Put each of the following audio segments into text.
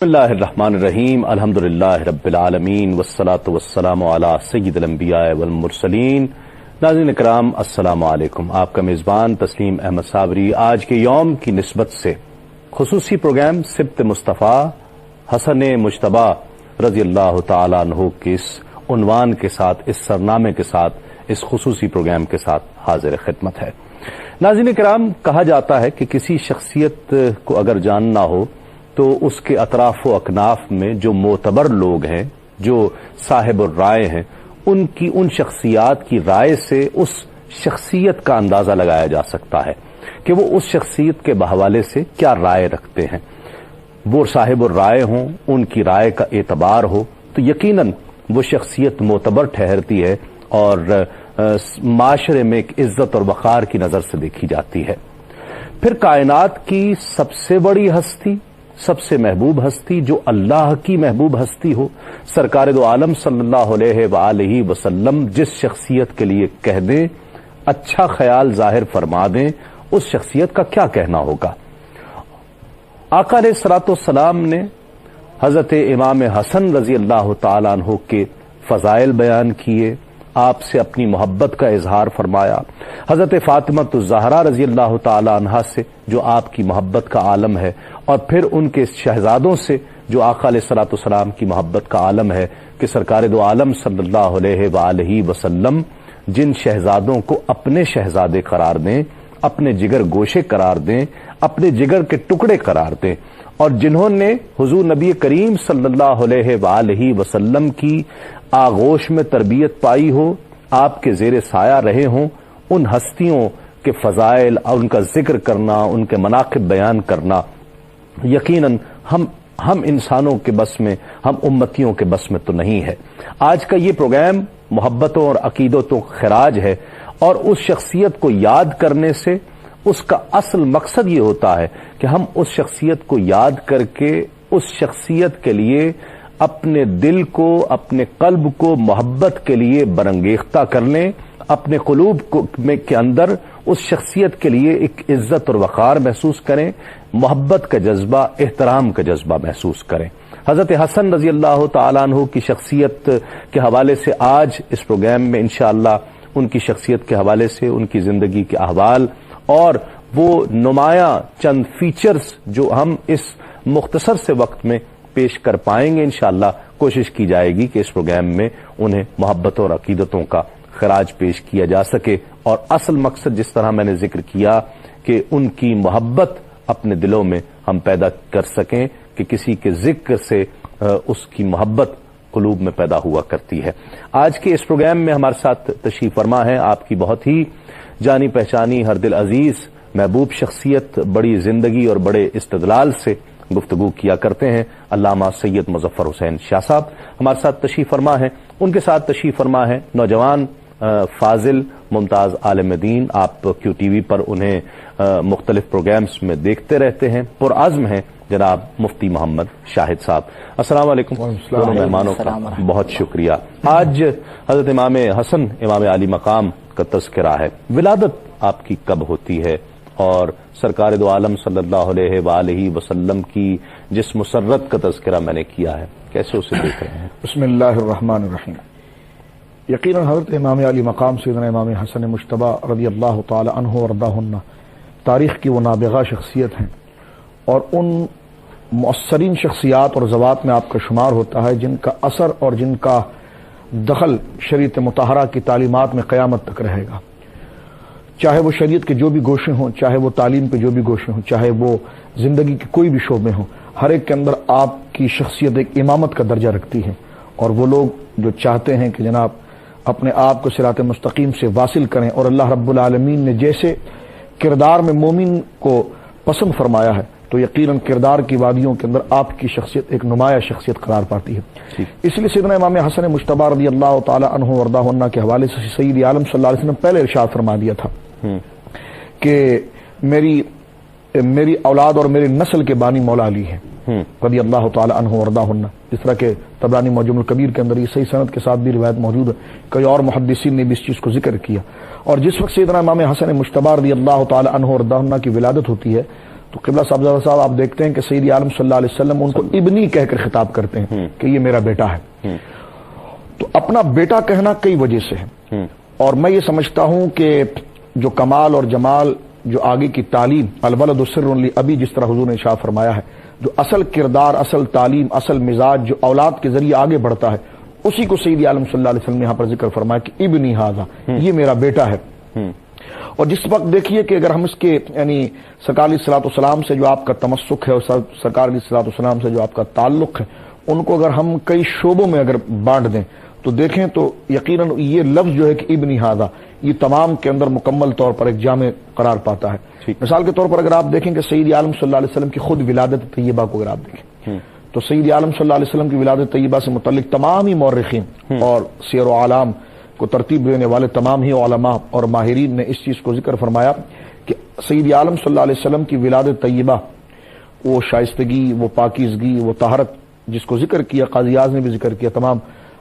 بسم اللہ الرحمن الرحیم الحمدللہ رب العالمین والصلاة والسلام علی سید الانبیاء والمرسلین۔ ناظرین اکرام السلام علیکم، آپ کا میزبان تسلیم احمد صابری آج کے یوم کی نسبت سے خصوصی پروگرام سبت مصطفیٰ حسن مجتبی رضی اللہ تعالی عنہ کے اس عنوان کے ساتھ، اس سرنامے کے ساتھ، اس خصوصی پروگرام کے ساتھ حاضر خدمت ہے۔ ناظرین اکرام، کہا جاتا ہے کہ کسی شخصیت کو اگر جاننا ہو تو اس کے اطراف و اکناف میں جو معتبر لوگ ہیں، جو صاحب الرائے ہیں، ان شخصیات کی رائے سے اس شخصیت کا اندازہ لگایا جا سکتا ہے کہ وہ اس شخصیت کے حوالے سے کیا رائے رکھتے ہیں۔ وہ صاحب الرائے ہوں، ان کی رائے کا اعتبار ہو تو یقیناً وہ شخصیت معتبر ٹھہرتی ہے اور معاشرے میں ایک عزت اور وقار کی نظر سے دیکھی جاتی ہے۔ پھر کائنات کی سب سے بڑی ہستی، سب سے محبوب ہستی، جو اللہ کی محبوب ہستی ہو، سرکار دو عالم صلی اللہ علیہ وآلہ وسلم جس شخصیت کے لیے کہہ دیں، اچھا خیال ظاہر فرما دیں، اس شخصیت کا کیا کہنا ہوگا۔ آقا علیہ الصلوۃ والسلام نے حضرت امام حسن رضی اللہ تعالیٰ عنہ کے فضائل بیان کیے، آپ سے اپنی محبت کا اظہار فرمایا۔ حضرت فاطمہ الزہرا رضی اللہ تعالی عنہا سے جو آپ کی محبت کا عالم ہے، اور پھر ان کے شہزادوں سے جو آقا علیہ الصلوۃ والسلام کی محبت کا عالم ہے کہ سرکار دو عالم صلی اللہ علیہ وآلہ وسلم جن شہزادوں کو اپنے شہزادے قرار دیں، اپنے جگر گوشے قرار دیں، اپنے جگر کے ٹکڑے قرار دیں، اور جنہوں نے حضور نبی کریم صلی اللہ علیہ وآلہ وسلم کی آغوش میں تربیت پائی ہو، آپ کے زیر سایہ رہے ہوں، ان ہستیوں کے فضائل اور ان کا ذکر کرنا، ان کے مناقب بیان کرنا یقیناً ہم انسانوں کے بس میں، ہم امتیوں کے بس میں تو نہیں ہے۔ آج کا یہ پروگرام محبتوں اور عقیدتوں کا خراج ہے، اور اس شخصیت کو یاد کرنے سے اس کا اصل مقصد یہ ہوتا ہے کہ ہم اس شخصیت کو یاد کر کے اس شخصیت کے لیے اپنے دل کو، اپنے قلب کو محبت کے لیے برانگیختہ کر لیں، اپنے قلوب کے اندر اس شخصیت کے لیے ایک عزت اور وقار محسوس کریں، محبت کا جذبہ، احترام کا جذبہ محسوس کریں۔ حضرت حسن رضی اللہ تعالیٰ عنہ کی شخصیت کے حوالے سے آج اس پروگرام میں انشاءاللہ ان کی شخصیت کے حوالے سے، ان کی زندگی کے احوال اور وہ نمایاں چند فیچرز جو ہم اس مختصر سے وقت میں پیش کر پائیں گے، انشاءاللہ کوشش کی جائے گی کہ اس پروگرام میں انہیں محبتوں اور عقیدتوں کا خراج پیش کیا جا سکے، اور اصل مقصد جس طرح میں نے ذکر کیا کہ ان کی محبت اپنے دلوں میں ہم پیدا کر سکیں کہ کسی کے ذکر سے اس کی محبت قلوب میں پیدا ہوا کرتی ہے۔ آج کے اس پروگرام میں ہمارے ساتھ تشریف فرما ہے آپ کی بہت ہی جانی پہچانی، ہر دل عزیز، محبوب شخصیت، بڑی زندگی اور بڑے استدلال سے گفتگو کیا کرتے ہیں علامہ سید مظفر حسین شاہ صاحب ہمارے ساتھ تشریف فرما ہے۔ ان کے ساتھ تشریف فرما ہے نوجوان فاضل ممتاز عالم دین، آپ کیو ٹی وی پر انہیں مختلف پروگرامز میں دیکھتے رہتے ہیں، پرعزم ہیں جناب مفتی محمد شاہد صاحب۔ السلام علیکم دونوں مہمانوں کا بہت شکریہ۔ آج حضرت امام حسن امام علی مقام کا تذکرہ ہے، ولادت آپ کی کب ہوتی ہے، اور سرکار دو عالم صلی اللہ علیہ وآلہ وسلم کی جس مسرت کا تذکرہ میں نے کیا ہے کیسے اسے دیکھ رہے ہیں؟ بسم اللہ الرحمن الرحیم۔ یقیناً حضرت امام علی مقام سیدنا امام حسن مجتبی رضی اللہ تعالی عنہ وارضاہ تاریخ کی وہ نابغہ شخصیت ہیں، اور ان مؤثرین شخصیات اور ذوات میں آپ کا شمار ہوتا ہے جن کا اثر اور جن کا دخل شریعت مطہرہ کی تعلیمات میں قیامت تک رہے گا، چاہے وہ شریعت کے جو بھی گوشے ہوں، چاہے وہ تعلیم کے جو بھی گوشے ہوں، چاہے وہ زندگی کے کوئی بھی شعبے ہوں، ہر ایک کے اندر آپ کی شخصیت ایک امامت کا درجہ رکھتی ہے۔ اور وہ لوگ جو چاہتے ہیں کہ جناب اپنے آپ کو صراط مستقیم سے واصل کریں، اور اللہ رب العالمین نے جیسے کردار میں مومن کو پسند فرمایا ہے تو یقیناً کردار کی وادیوں کے اندر آپ کی شخصیت ایک نمایاں شخصیت قرار پاتی ہے۔ اس لیے سیدنا امام حسن مجتبی رضی اللہ تعالی عنہ وارضاہ عنہ کے حوالے سے سید عالم صلی اللہ علیہ وسلم پہلے ارشاد فرما دیا تھا کہ میری اولاد اور میری نسل کے بانی مولا علی ہیں رضی اللہ تعالی عنہ وارضاہ عنہ، جس طرح کہ طبرانی معجم الکبیر کے اندر یہ صحیح سند کے ساتھ بھی روایت موجود ہے، کئی اور محدثین نے بھی اس چیز کو ذکر کیا۔ اور جس وقت سیدنا امام حسن مجتبی رضی اللہ تعالی عنہ وارضاہ عنہ کی ولادت ہوتی ہے تو قبلہ صاحب آپ دیکھتے ہیں کہ سید عالم صلی اللہ علیہ وسلم ان کو ابنی کہہ کر خطاب کرتے ہیں کہ یہ میرا بیٹا ہے. تو اپنا بیٹا کہنا کئی وجہ سے ہے، اور میں یہ سمجھتا ہوں کہ جو کمال اور جمال، جو آگے کی تعلیم، الولد سر لابی، جس طرح حضور نے ارشاد فرمایا ہے، جو اصل کردار، اصل تعلیم، اصل مزاج جو اولاد کے ذریعے آگے بڑھتا ہے، اسی کو سید عالم صلی اللہ علیہ وسلم نے یہاں پر ذکر فرمایا کہ ابنی ھذا، یہ میرا بیٹا ہے. اور جس وقت دیکھیے کہ اگر ہم اس کے یعنی سرکار علیہ الصلوۃ والسلام سے جو آپ کا تمسک ہے اور سرکار علیہ الصلوۃ والسلام سے جو آپ کا تعلق ہے، ان کو اگر ہم کئی شعبوں میں اگر بانٹ دیں تو دیکھیں تو یقیناً یہ لفظ جو ہے کہ ابنی ھذا، یہ تمام کے اندر مکمل طور پر ایک جامع قرار پاتا ہے. مثال کے طور پر اگر آپ دیکھیں کہ سید عالم صلی اللہ علیہ وسلم کی خود ولادت طیبہ کو اگر آپ دیکھیں تو سید عالم صلی اللہ علیہ وسلم کی ولادت طیبہ سے متعلق تمام ہی مورخین اور سیر و اعلام کو ترتیب دینے والے تمام ہی علماء اور ماہرین نے اس چیز کو ذکر فرمایا کہ سید عالم صلی اللہ علیہ وسلم کی ولادت طیبہ، وہ شائستگی، وہ پاکیزگی، وہ طہارت جس کو ذکر کیا، قاضی اعظم نے بھی ذکر کیا، تمام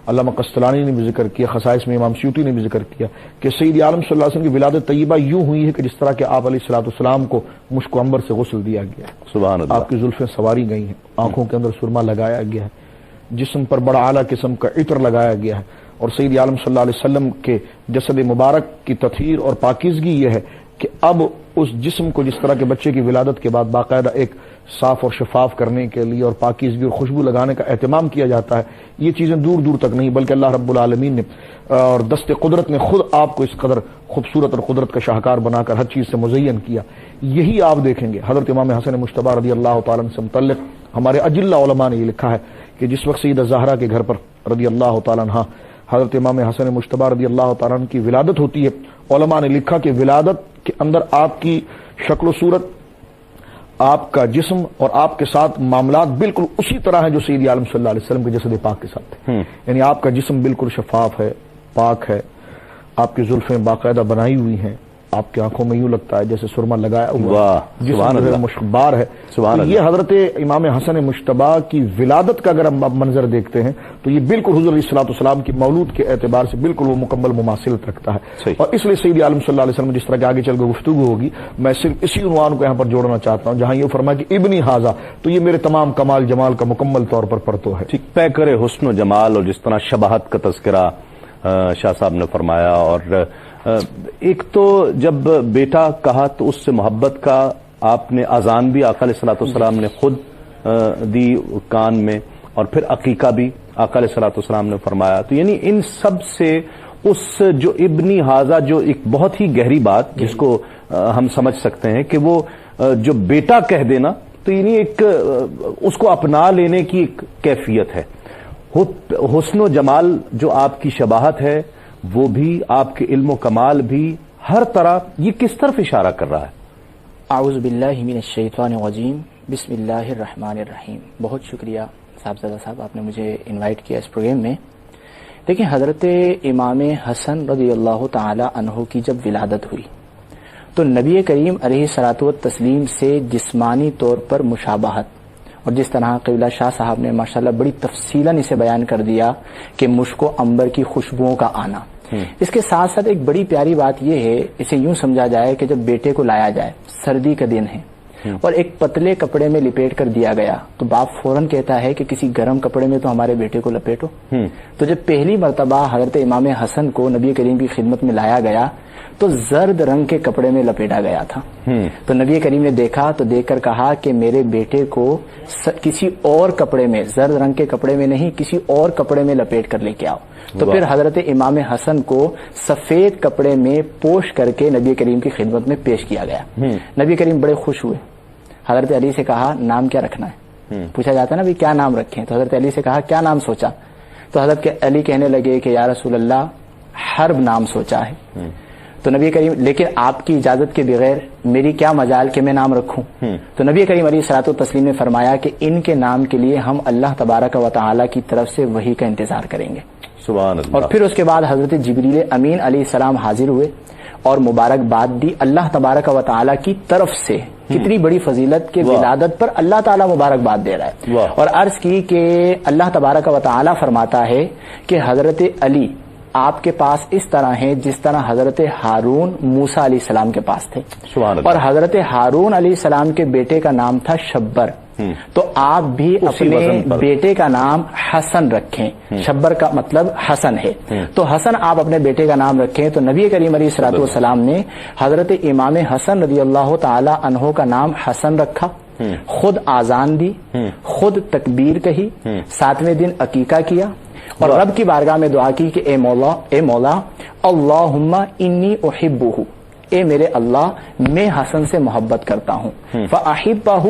علامہ قسطلانی نے بھی ذکر کیا، خصائص میں امام سیوطی نے بھی ذکر کیا کہ سید عالم صلی اللہ علیہ وسلم کی ولادت طیبہ یوں ہوئی ہے کہ جس طرح کہ آپ علیہ الصلوۃ والسلام کو مشک و عنبر سے غسل دیا گیا ہے، سبحان اللہ، آپ کی زلفیں سواری گئی ہیں، آنکھوں کے اندر سرما لگایا گیا ہے، جسم پر بڑا اعلیٰ قسم کا عطر لگایا گیا ہے. اور سید عالم صلی اللہ علیہ وسلم کے جسد مبارک کی تطہیر اور پاکیزگی یہ ہے کہ اب اس جسم کو جس طرح کے بچے کی ولادت کے بعد باقاعدہ ایک صاف اور شفاف کرنے کے لیے اور پاکیزگی اور خوشبو لگانے کا اہتمام کیا جاتا ہے، یہ چیزیں دور دور تک نہیں بلکہ اللہ رب العالمین نے اور دست قدرت نے خود آپ کو اس قدر خوبصورت اور قدرت کا شاہکار بنا کر ہر چیز سے مزین کیا. یہی آپ دیکھیں گے حضرت امام حسن مجتبی رضی اللہ تعالیٰ عنہ سے متعلق ہمارے اجلہ علماء نے یہ لکھا ہے کہ جس وقت سیدہ زہرا کے گھر پر رضی اللہ تعالیٰ عنہ حضرت امام حسن مجتبی رضی اللہ تعالیٰ عنہ کی ولادت ہوتی ہے، علماء نے لکھا کہ ولادت کے اندر آپ کی شکل و صورت، آپ کا جسم اور آپ کے ساتھ معاملات بالکل اسی طرح ہیں جو سید عالم صلی اللہ علیہ وسلم کے جسد پاک کے ساتھ تھے. یعنی آپ کا جسم بالکل شفاف ہے، پاک ہے، آپ کی زلفیں باقاعدہ بنائی ہوئی ہیں، آپ کی آنکھوں میں یوں لگتا ہے جیسے سرما لگایا ہوا، جسم مشکبار ہے. یہ حضرت امام حسن مجتبی کی ولادت کا اگر ہم منظر دیکھتے ہیں تو یہ بالکل حضور علیہ الصلوۃ والسلام کی مولود کے اعتبار سے بالکل وہ مکمل مماثلت رکھتا ہے. اور اس لیے سید عالم صلی اللہ علیہ وسلم جس طرح کہ آگے چل کے گفتگو ہوگی، میں صرف اسی عنوان کو یہاں پر جوڑنا چاہتا ہوں جہاں یہ فرمایا کہ ابنی ھذا، تو یہ میرے تمام کمال جمال کا مکمل طور پر پرتو ہے. ٹھیک، طے کرے حسن و جمال اور جس طرح شباہت کا تذکرہ شاہ صاحب نے فرمایا. اور ایک تو جب بیٹا کہا تو اس سے محبت کا آپ نے اذان بھی آقا علیہ الصلوۃ والسلام نے خود دی کان میں، اور پھر عقیقہ بھی آقا علیہ الصلوۃ والسلام نے فرمایا. تو یعنی ان سب سے اس جو ابنی ھذا، جو ایک بہت ہی گہری بات جس کو ہم سمجھ سکتے ہیں کہ وہ جو بیٹا کہہ دینا، تو یعنی ایک اس کو اپنا لینے کی ایک کیفیت ہے. حسن و جمال جو آپ کی شباہت ہے وہ بھی، آپ کے علم و کمال بھی، ہر طرح یہ کس طرف اشارہ کر رہا ہے؟ اعوذ باللہ من الشیطان الرجیم، بسم اللہ الرحمن الرحیم. بہت شکریہ صاحبزادہ صاحب، آپ نے مجھے انوائٹ کیا اس پروگرام میں. دیکھیں، حضرت امام حسن رضی اللہ تعالی عنہ کی جب ولادت ہوئی تو نبی کریم علیہ الصلوۃ والتسلیم سے جسمانی طور پر مشابہت، اور جس طرح قبلہ شاہ صاحب نے ماشاءاللہ بڑی تفصیلاً اسے بیان کر دیا کہ مشک و عنبر کی خوشبوؤں کا آنا. اس کے ساتھ ساتھ ایک بڑی پیاری بات یہ ہے، اسے یوں سمجھا جائے کہ جب بیٹے کو لایا جائے، سردی کا دن ہے اور ایک پتلے کپڑے میں لپیٹ کر دیا گیا تو باپ فوراً کہتا ہے کہ کسی گرم کپڑے میں تو ہمارے بیٹے کو لپیٹو. تو جب پہلی مرتبہ حضرت امام حسن کو نبی کریم کی خدمت میں لایا گیا تو زرد رنگ کے کپڑے میں لپیٹا گیا تھا. تو نبی کریم نے دیکھا تو دیکھ کر کہا کہ میرے بیٹے کو کسی اور کپڑے میں، زرد رنگ کے کپڑے میں نہیں، کسی اور کپڑے میں لپیٹ کر لے کے آؤ. تو پھر حضرت امام حسن کو سفید کپڑے میں پوش کر کے نبی کریم کی خدمت میں پیش کیا گیا. نبی کریم بڑے خوش ہوئے. حضرت علی سے کہا نام کیا رکھنا ہے؟ پوچھا جاتا ہے نا بھی کیا نام رکھیں، تو حضرت علی سے کہا کیا نام سوچا؟ تو حضرت علی کہنے لگے کہ یا رسول اللہ حرب نام سوچا ہے. تو نبی کریم، لیکن آپ کی اجازت کے بغیر میری کیا مجال کہ میں نام رکھوں؟ تو نبی کریم علیہ الصلوۃ والتسلیم نے فرمایا کہ ان کے نام کے لیے ہم اللہ تبارک و تعالی کی طرف سے وحی کا انتظار کریں گے. سبحان اللہ. اور پھر اس کے بعد حضرت جبریل امین علیہ السلام حاضر ہوئے اور مبارکباد دی اللہ تبارک و تعالی کی طرف سے. کتنی بڑی فضیلت کے ولادت پر اللہ تعالیٰ مبارکباد دے رہا ہے. اور عرض کی کہ اللہ تبارک و تعالی فرماتا ہے کہ حضرت علی آپ کے پاس اس طرح ہیں جس طرح حضرت ہارون موسیٰ علیہ السلام کے پاس تھے، سبحان اللہ۔ اور حضرت ہارون علیہ السلام کے بیٹے کا نام تھا شبر، تو آپ بھی اپنے بیٹے کا نام حسن رکھیں، شبر کا مطلب حسن ہے، تو حسن آپ اپنے بیٹے کا نام رکھیں۔ تو نبی کریم علیہ الصلوۃ والسلام نے حضرت امام حسن رضی اللہ تعالی عنہ کا نام حسن رکھا، خود آذان دی، خود تکبیر کہی، 7ویں دن عقیقہ کیا، اور رب کی بارگاہ میں دعا کی کہ اے مولا اللہم انی احبہ، اے میرے اللہ میں حسن سے محبت کرتا ہوں، فاحبہ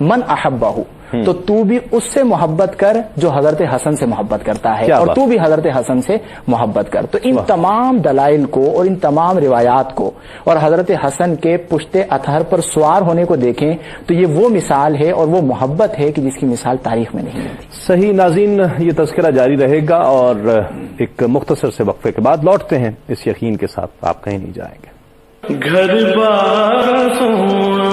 من احبہ، تو تو بھی اس سے محبت کر جو حضرت حسن سے محبت کرتا ہے، اور تو بھی حضرت حسن سے محبت کر۔ تو ان تمام دلائل کو اور ان تمام روایات کو اور حضرت حسن کے پشت اطہر پر سوار ہونے کو دیکھیں تو یہ وہ مثال ہے اور وہ محبت ہے کہ جس کی مثال تاریخ میں نہیں ملتی۔ صحیح ناظرین، یہ تذکرہ جاری رہے گا اور ایک مختصر سے وقفے کے بعد لوٹتے ہیں اس یقین کے ساتھ آپ کہیں نہیں جائیں گے۔ گھر بار سونا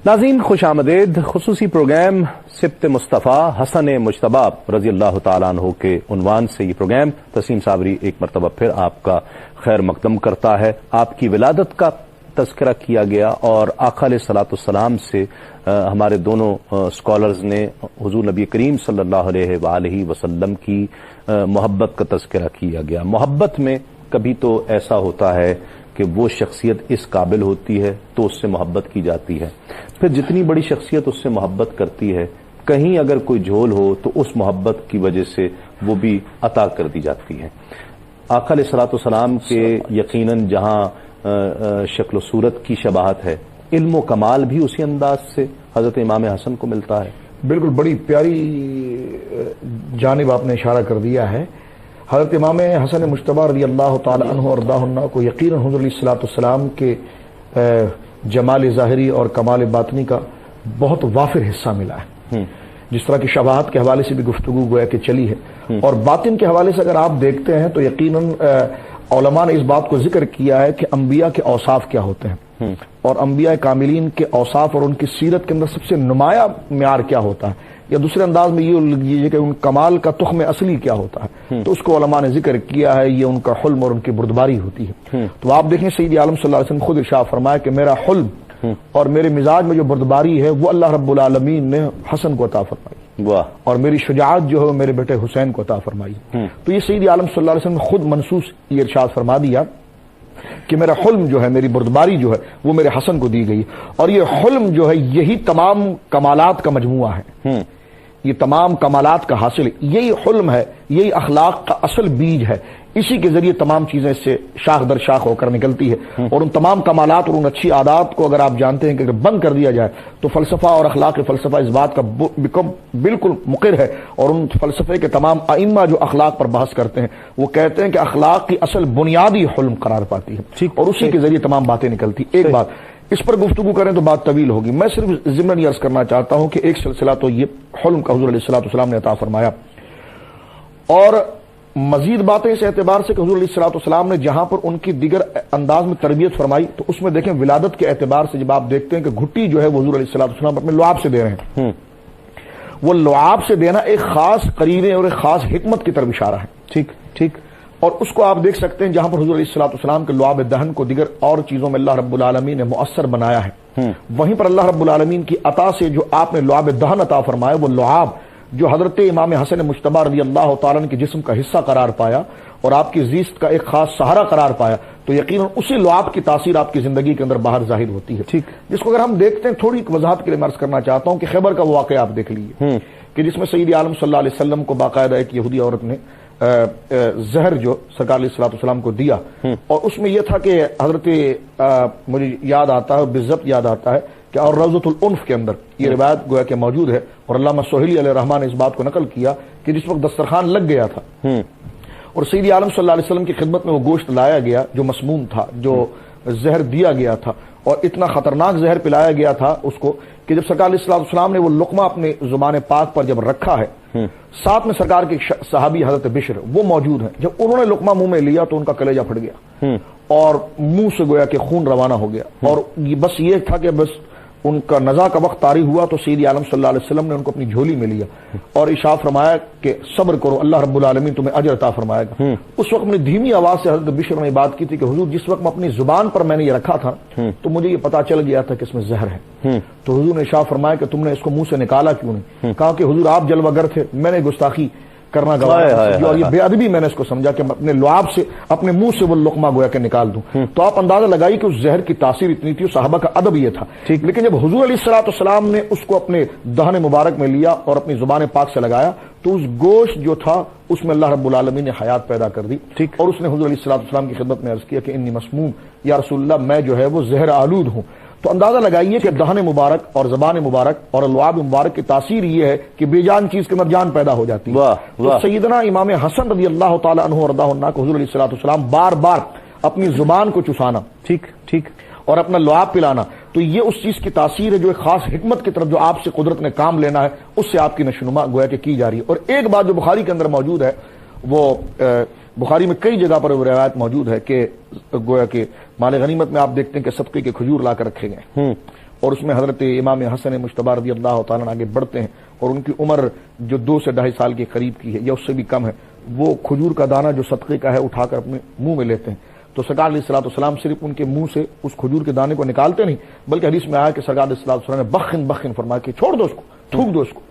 ناظرین خوش آمدید۔ خصوصی پروگرام سبت مصطفیٰ حسن مجتبی رضی اللہ تعالیٰ عنہ کے عنوان سے یہ پروگرام تسلیم صابری ایک مرتبہ پھر آپ کا خیر مقدم کرتا ہے۔ آپ کی ولادت کا تذکرہ کیا گیا اور آقا علیہ الصلوۃ والسلام سے ہمارے دونوں اسکالرز نے حضور نبی کریم صلی اللہ علیہ وآلہ وسلم کی محبت کا تذکرہ کیا گیا۔ محبت میں کبھی تو ایسا ہوتا ہے کہ وہ شخصیت اس قابل ہوتی ہے تو اس سے محبت کی جاتی ہے، پھر جتنی بڑی شخصیت اس سے محبت کرتی ہے کہیں اگر کوئی جھول ہو تو اس محبت کی وجہ سے وہ بھی عطا کر دی جاتی ہے۔ آقا علیہ الصلوۃ والسلام کے یقیناً جہاں شکل و صورت کی شباہت ہے، علم و کمال بھی اسی انداز سے حضرت امام حسن کو ملتا ہے۔ بالکل بڑی پیاری جانب آپ نے اشارہ کر دیا ہے۔ حضرت امام حسن مجتبی رضی اللہ تعالی عنہ اور ارضاہ کو یقیناً حضور علیہ الصلوۃ والسلام کے جمال ظاہری اور کمال باطنی کا بہت وافر حصہ ملا ہے، جس طرح کی شباہت کے حوالے سے بھی گفتگو گویا کہ چلی ہے، اور باطن کے حوالے سے اگر آپ دیکھتے ہیں تو یقیناً علماء نے اس بات کو ذکر کیا ہے کہ انبیاء کے اوصاف کیا ہوتے ہیں، اور انبیاء کاملین کے اوصاف اور ان کی سیرت کے اندر سب سے نمایاں معیار کیا ہوتا ہے، یا دوسرے انداز میں یہ لیجیے کہ ان کمال کا تخم اصلی کیا ہوتا ہے، تو اس کو علماء نے ذکر کیا ہے، یہ ان کا حلم اور ان کی بردباری ہوتی ہے۔ تو آپ دیکھیں سید عالم صلی اللہ علیہ وسلم خود ارشاد فرمایا کہ میرا حلم اور میرے مزاج میں جو بردباری ہے وہ اللہ رب العالمین نے حسن کو عطا فرمائی، اور میری شجاعت جو ہے میرے بیٹے حسین کو عطا فرمائی۔ تو یہ سید عالم صلی اللہ علیہ وسلم نے خود منصوص یہ ارشاد فرما دیا کہ میرا حلم جو ہے، میری بردباری جو ہے وہ میرے حسن کو دی گئی، اور یہ حلم جو ہے یہی تمام کمالات کا مجموعہ ہے، یہ تمام کمالات کا حاصل، یہی حلم ہے، یہی اخلاق کا اصل بیج ہے، اسی کے ذریعے تمام چیزیں اس سے شاخ در شاخ ہو کر نکلتی ہے، اور ان تمام کمالات اور ان اچھی عادات کو اگر آپ جانتے ہیں کہ اگر بند کر دیا جائے تو فلسفہ اور اخلاق فلسفہ اس بات کا بالکل مقر ہے، اور ان فلسفے کے تمام ائمہ جو اخلاق پر بحث کرتے ہیں وہ کہتے ہیں کہ اخلاق کی اصل بنیادی حلم قرار پاتی ہے، اور اسی کے ذریعے تمام باتیں نکلتی۔ ایک بات اس پر گفتگو کریں تو بات طویل ہوگی، میں صرف ضمن یہ عرض کرنا چاہتا ہوں کہ ایک سلسلہ تو یہ حلم کا حضور علیہ الصلوۃ والسلام نے عطا فرمایا، اور مزید باتیں اس اعتبار سے کہ حضور علیہ الصلوۃ والسلام نے جہاں پر ان کی دیگر انداز میں تربیت فرمائی تو اس میں دیکھیں ولادت کے اعتبار سے جب آپ دیکھتے ہیں کہ گھٹی جو ہے وہ حضور علیہ الصلوۃ والسلام اپنے لعاب سے دے رہے ہیں، وہ لعاب سے دینا ایک خاص قرینے اور ایک خاص حکمت کی طرف اشارہ ہے، ٹھیک، اور اس کو آپ دیکھ سکتے ہیں جہاں پر حضور علیہ الصلوۃ والسلام کے لعاب دہن کو دیگر اور چیزوں میں اللہ رب العالمین نے مؤثر بنایا ہے، وہیں پر اللہ رب العالمین کی عطا سے جو آپ نے لعاب دہن عطا فرمایا وہ لعاب جو حضرت امام حسن مجتبی رضی اللہ تعالیٰ عنہ کے جسم کا حصہ قرار پایا اور آپ کی زیست کا ایک خاص سہارا قرار پایا، تو یقیناً اسی لعاب کی تاثیر آپ کی زندگی کے اندر باہر ظاہر ہوتی ہے، جس کو اگر ہم دیکھتے ہیں تھوڑی وضاحت کے لیے میں عرض کرنا چاہتا ہوں کہ خیبر کا وہ واقعہ آپ دیکھ لیجیے کہ جس میں سید عالم صلی اللہ علیہ وسلم کو باقاعدہ ایک یہودی عورت نے زہر جو سرکار علیہ الصلوۃ والسلام کو دیا، اور اس میں یہ تھا کہ حضرت مجھے یاد آتا ہے بالضبط یاد آتا ہے کہ اور روضۃ الانف کے اندر یہ روایت گویا کہ موجود ہے، اور علامہ سہیلی علیہ الرحمٰن نے اس بات کو نقل کیا کہ جس وقت دسترخوان لگ گیا تھا اور سید عالم صلی اللہ علیہ وسلم کی خدمت میں وہ گوشت لایا گیا جو مسموم تھا، جو زہر دیا گیا تھا، اور اتنا خطرناک زہر پلایا گیا تھا اس کو کہ جب سرکار علیہ الصلوۃ والسلام نے وہ لقمہ اپنے زبان پاک پر جب رکھا ہے، ساتھ میں سرکار کے صحابی حضرت بشر وہ موجود ہیں، جب انہوں نے لقمہ منہ میں لیا تو ان کا کلیجہ پھٹ گیا اور منہ سے گویا کہ خون روانہ ہو گیا، اور بس یہ تھا کہ بس ان کا نزا کا وقت طاری ہوا تو سید عالم صلی اللہ علیہ وسلم نے ان کو اپنی جھولی میں لیا اور ارشاد فرمایا کہ صبر کرو، اللہ رب العالمین تمہیں اجر عطا فرمائے گا۔ اس وقت میں دھیمی آواز سے حضرت بشر نے بات کی تھی کہ حضور جس وقت میں اپنی زبان پر میں نے یہ رکھا تھا تو مجھے یہ پتا چل گیا تھا کہ اس میں زہر ہے، تو حضور نے ارشاد فرمایا کہ تم نے اس کو منہ سے نکالا کیوں نہیں؟ کہا کہ حضور آپ جلوہ گر تھے، میں نے گستاخی کرنا گوارا اور یہ بے ادبی میں نے اس کو سمجھا کہ اپنے لعاب سے اپنے منہ سے وہ لقمہ گویا کہ نکال دوں۔ تو آپ اندازہ لگائیے کہ اس زہر کی تاثیر اتنی تھی، صحابہ کا ادب یہ تھا۔ لیکن جب حضور علیہ الصلوۃ والسلام نے اس کو اپنے دہن مبارک میں لیا اور اپنی زبان پاک سے لگایا تو اس گوشت جو تھا اس میں اللہ رب العالمین نے حیات پیدا کر دی، اور اس نے حضور علیہ الصلوۃ والسلام کی خدمت میں عرض کیا کہ انی مسموم، یا رسول اللہ میں جو ہے وہ زہر آلود ہوں۔ تو اندازہ لگائیے کہ دہن مبارک اور زبان مبارک اور لعاب مبارک کی تاثیر یہ ہے کہ بے جان چیز کے اندر جان پیدا ہو جاتی ہے۔ تو سیدنا امام حسن رضی اللہ تعالی عنہ وارضہ عنہ کو حضور علیہ الصلوۃ والسلام بار بار اپنی زبان کو چسانا ٹھیک اور اپنا لعاب پلانا، تو یہ اس چیز کی تاثیر ہے جو ایک خاص حکمت کی طرف جو آپ سے قدرت نے کام لینا ہے اس سے آپ کی نشوونما گویا کہ کی جا رہی ہے۔ اور ایک بات جو بخاری کے اندر موجود ہے، وہ بخاری میں کئی جگہ پر روایت موجود ہے کہ گویا کہ مال غنیمت میں آپ دیکھتے ہیں کہ صدقے کے کھجور لا کر رکھے گئے اور اس میں حضرت امام حسن مجتبی رضی اللہ تعالیٰ آگے بڑھتے ہیں اور ان کی عمر جو 2 سے 2.5 سال کے قریب کی ہے یا اس سے بھی کم ہے، وہ کھجور کا دانہ جو صدقے کا ہے اٹھا کر اپنے منہ میں لیتے ہیں۔ تو سرکار علیہ الصلوۃ والسلام صرف ان کے منہ سے اس کھجور کے دانے کو نکالتے نہیں بلکہ حدیث میں آیا کہ سرکار علیہ الصلوۃ والسلام نے بخن فرمایا کہ چھوڑ دو اس کو، تھوک دو اس کو،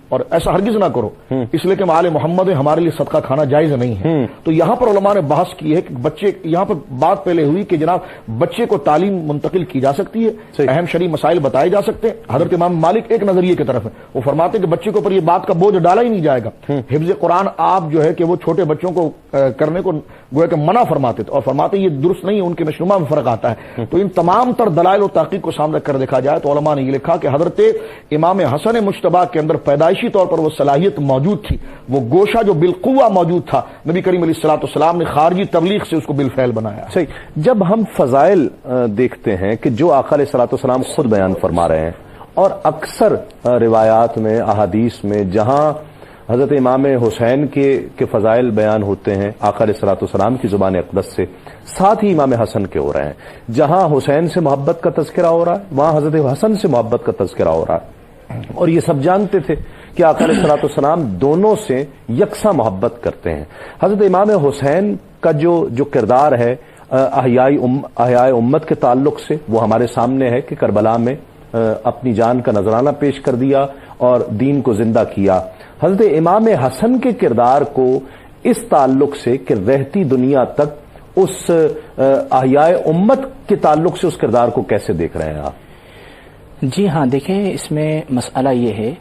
اور ایسا ہرگز نہ کرو، اس لیے کہ آل محمد ہمارے لیے صدقہ کھانا جائز نہیں ہے۔ تو یہاں پر علماء نے بحث کی ہے کہ بچے، یہاں پر بات پہلے ہوئی کہ جناب بچے کو تعلیم منتقل کی جا سکتی ہے، اہم شرعی مسائل بتائے جا سکتے ہیں۔ حضرت امام مالک ایک نظریے کی طرف ہے، وہ فرماتے ہیں کہ بچے کے اوپر یہ بات کا بوجھ ڈالا ہی نہیں جائے گا۔ حفظ قرآن آپ جو ہے کہ وہ چھوٹے بچوں کو کرنے کو گویا کہ منع فرماتے تھے اور فرماتے یہ درست نہیں ہے، ان کے نشوونما میں فرق آتا ہے۔ تو ان تمام تر دلائل و تحقیق کو سامنے کر دیکھا جائے تو علماء نے یہ لکھا کہ حضرت امام حسن مجتبی کے اندر پیدائشی طور پر وہ صلاحیت موجود تھی، وہ گوشہ جو بالقوہ موجود تھا، نبی کریم علیہ الصلوۃ والسلام نے خارجی تبلیغ سے اس کو بالفعل بنایا۔ صحیح۔ جب ہم فضائل دیکھتے ہیں کہ جو آقا علیہ الصلوۃ والسلام خود بیان فرما رہے ہیں اور اکثر روایات میں احادیث میں جہاں حضرت امام حسین کے فضائل بیان ہوتے ہیں آقا علیہ الصلوۃ والسلام کی زبان اقدس سے، ساتھ ہی امام حسن کے ہو رہے ہیں۔ جہاں حسین سے محبت کا تذکرہ ہو رہا ہے وہاں حضرت حسن سے محبت کا تذکرہ ہو رہا ہے، اور یہ سب جانتے تھے کہ آقا علیہ الصلوۃ والسلام دونوں سے یکساں محبت کرتے ہیں۔ حضرت امام حسین کا جو کردار ہے احیاء امت کے تعلق سے، وہ ہمارے سامنے ہے کہ کربلا میں اپنی جان کا نذرانہ پیش کر دیا اور دین کو زندہ کیا۔ حضرت امام حسن کے کردار کو اس تعلق سے کہ رہتی دنیا تک اس احیاء امت کے تعلق سے اس کردار کو کیسے دیکھ رہے ہیں آپ؟ جی ہاں، دیکھیں اس میں مسئلہ یہ ہے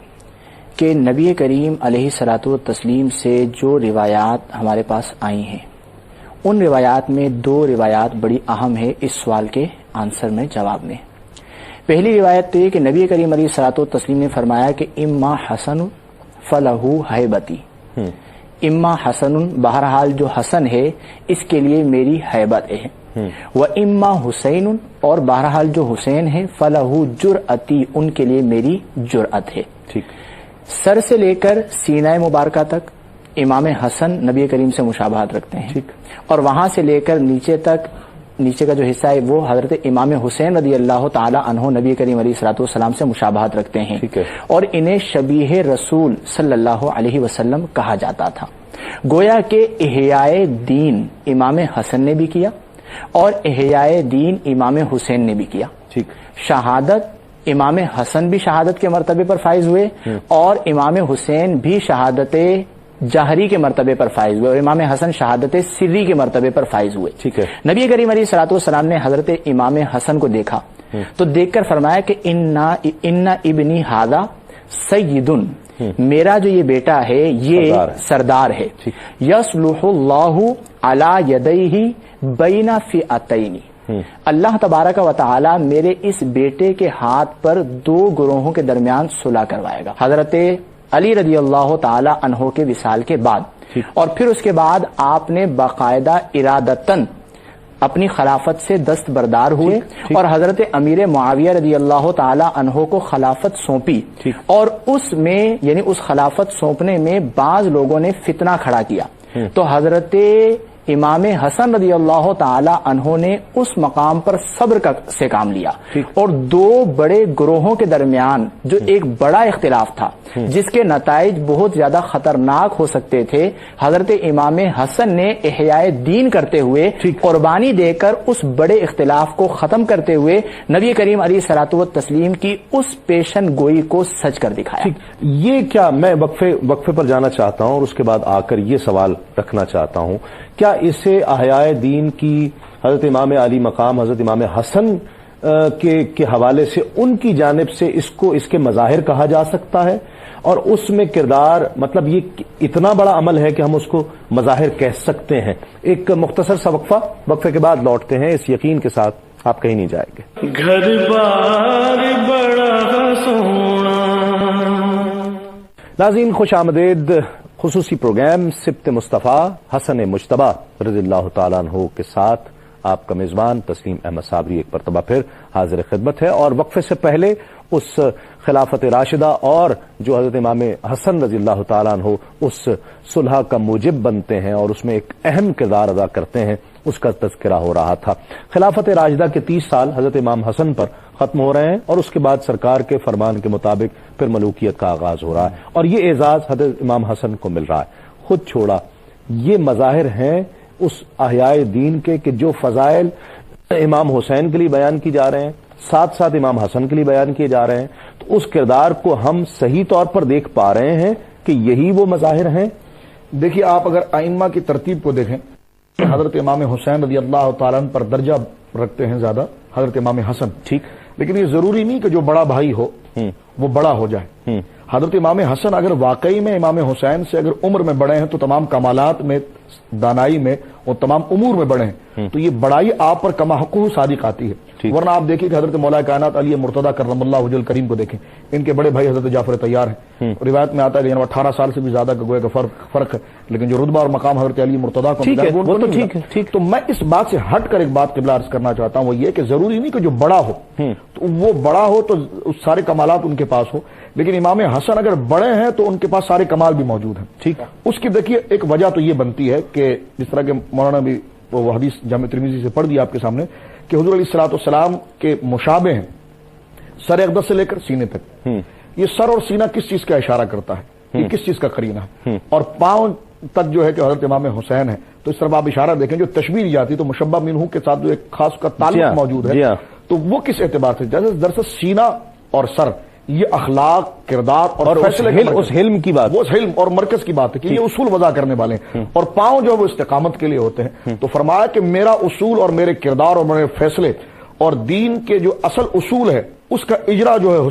کہ نبی کریم علیہ الصلوۃ والتسلیم سے جو روایات ہمارے پاس آئی ہیں ان روایات میں 2 روایات بڑی اہم ہے اس سوال کے آنسر میں، جواب میں۔ پہلی روایت تو یہ کہ نبی کریم علیہ الصلوۃ والتسلیم نے فرمایا کہ اما حسن فلہ ہیبتی، اما حسن، بہرحال جو حسن ہے اس کے لیے میری ہیبت ہے، و اما حسین، اور بہرحال جو حسین ہے فلہ جرأتی، ان کے لیے میری جرأت ہے۔ ٹھیک۔ سر سے لے کر سینہ مبارکہ تک امام حسن نبی کریم سے مشابہت رکھتے ہیں، اور وہاں سے لے کر نیچے تک، نیچے کا جو حصہ ہے وہ حضرت امام حسین رضی اللہ تعالی عنہ نبی کریم علیہ الصلوۃ والسلام سے مشابہت رکھتے ہیں، اور انہیں شبیہ رسول صلی اللہ علیہ وسلم کہا جاتا تھا۔ گویا کہ احیاء دین امام حسن نے بھی کیا اور احیاء دین امام حسین نے بھی کیا۔ شہادت امام حسن بھی شہادت کے مرتبے پر فائز ہوئے اور امام حسین بھی شہادت جہری کے مرتبے پر فائز ہوئے، اور امام حسن شہادت سری کے مرتبے پر فائز ہوئے۔ ٹھیک ہے۔ نبی کریم علیہ الصلوۃ والسلام نے حضرت امام حسن کو دیکھا تو دیکھ کر فرمایا کہ ان ابنی ھذا سید، میرا جو یہ بیٹا ہے یہ سردار ہے، یصلح اللہ علی یدیہ بین فئتین، اللہ تبارک و تعالی میرے اس بیٹے کے ہاتھ پر 2 گروہوں کے درمیان صلح کروائے گا، حضرت علی رضی اللہ تعالی عنہ کے وصال کے بعد، اور پھر اس کے بعد آپ نے باقاعدہ ارادتاً اپنی خلافت سے دستبردار ہوئے اور حضرت امیر معاویہ رضی اللہ تعالی عنہ کو خلافت سونپی، اور اس میں یعنی اس خلافت سونپنے میں بعض لوگوں نے فتنہ کھڑا کیا، تو حضرت امام حسن رضی اللہ تعالی عنہ نے اس مقام پر صبر سے کام لیا، اور دو بڑے گروہوں کے درمیان جو ایک بڑا اختلاف تھا جس کے نتائج بہت زیادہ خطرناک ہو سکتے تھے، حضرت امام حسن نے احیاء دین کرتے ہوئے، قربانی دے کر اس بڑے اختلاف کو ختم کرتے ہوئے نبی کریم علیہ الصلوۃ والتسلیم کی اس پیشن گوئی کو سچ کر دکھایا۔ یہ کیا، میں وقفے پر جانا چاہتا ہوں اور اس کے بعد آ کر یہ سوال رکھنا چاہتا ہوں، کیا اسے احیاء دین کی حضرت امام علی مقام حضرت امام حسن کے حوالے سے ان کی جانب سے اس کے مظاہر کہا جا سکتا ہے، اور اس میں کردار، مطلب یہ اتنا بڑا عمل ہے کہ ہم اس کو مظاہر کہہ سکتے ہیں؟ ایک مختصر سا وقفے کے بعد لوٹتے ہیں اس یقین کے ساتھ آپ کہیں نہیں جائیں گے۔ گھر بار بڑا سونا۔ ناظرین خوش آمدید، خصوصی پروگرام سبت مصطفیٰ حسن مجتبیٰ رضی اللہ تعالیٰ عنہ کے ساتھ آپ کا میزبان تسلیم احمد صابری ایک مرتبہ پھر حاضر خدمت ہے، اور وقفے سے پہلے اس خلافت راشدہ اور جو حضرت امام حسن رضی اللہ تعالیٰ عنہ اس صلح کا موجب بنتے ہیں اور اس میں ایک اہم کردار ادا کرتے ہیں، اس کا تذکرہ ہو رہا تھا۔ خلافت راشدہ کے 30 سال حضرت امام حسن پر ختم ہو رہے ہیں، اور اس کے بعد سرکار کے فرمان کے مطابق پھر ملوکیت کا آغاز ہو رہا ہے، اور یہ اعزاز حضرت امام حسن کو مل رہا ہے۔ خود چھوڑا، یہ مظاہر ہیں اس احیاء دین کے کہ جو فضائل امام حسین کے لیے بیان کی جا رہے ہیں، ساتھ ساتھ امام حسن کے لیے بیان کیے جا رہے ہیں، تو اس کردار کو ہم صحیح طور پر دیکھ پا رہے ہیں کہ یہی وہ مظاہر ہیں؟ دیکھیے، آپ اگر ائمہ کی ترتیب کو دیکھیں، حضرت امام حسین رضی اللہ تعالیٰ عنہ پر درجہ رکھتے ہیں زیادہ حضرت امام حسن، ٹھیک، لیکن یہ ضروری نہیں کہ جو بڑا بھائی ہو وہ بڑا ہو جائے۔ حضرت امام حسن اگر واقعی میں امام حسین سے اگر عمر میں بڑے ہیں تو تمام کمالات میں، دانائی میں اور تمام امور میں بڑے ہیں، تو یہ بڑائی آپ پر کما حقوق صادق آتی ہے۔ ورنہ آپ دیکھیں کہ حضرت مولا کائنات علی مرتضیٰ کرم اللہ وجہ الکریم کو دیکھیں، ان کے بڑے بھائی حضرت جعفر طیار ہیں، روایت میں آتا ہے کہ 18 سال سے بھی زیادہ کا گویا کا فرق ہے، لیکن جو رتبہ اور مقام حضرت علی مرتضیٰ کو ملا ہے وہ تو ٹھیک۔ تو میں اس بات سے ہٹ کر ایک بات قبلہ عرض کرنا چاہتا ہوں، وہ یہ کہ ضروری نہیں کہ جو بڑا ہو تو وہ بڑا ہو تو سارے کمالات ان کے پاس ہو، لیکن امام حسن اگر بڑے ہیں تو ان کے پاس سارے کمال بھی موجود ہیں۔ ٹھیک، اس کی دیکھیے ایک وجہ تو یہ بنتی ہے کہ جس طرح کہ مولانا بھی وہ حدیث جامع ترمذی سے پڑھ دی آپ کے سامنے کہ حضور علیہ الصلوۃ والسلام کے مشابہ ہیں سر اقدس سے لے کر سینے تک۔ یہ سر اور سینہ کس چیز کا اشارہ کرتا ہے؟ یہ کس چیز کا قرینہ ہے؟ اور پاؤں تک جو ہے کہ حضرت امام حسین ہے، تو اس طرف آپ اشارہ دیکھیں جو تشبیہ جاتی ہے تو مشبہ منہ کے ساتھ جو ایک خاص کا تعلق موجود ہے، تو وہ کس اعتبار سے؟ جیسے دراصل سینہ اور سر یہ اخلاق، کردار اور فیصلے اس حلم کی بات، وہ حلم اور مرکز کی بات ہے کہ یہ اصول وضع کرنے والے ہیں، اور پاؤں جو وہ استقامت کے لیے ہوتے ہیں۔ تو فرمایا کہ میرا اصول اور میرے کردار اور میرے فیصلے اور دین کے جو اصل اصول ہے اس کا اجرا جو ہے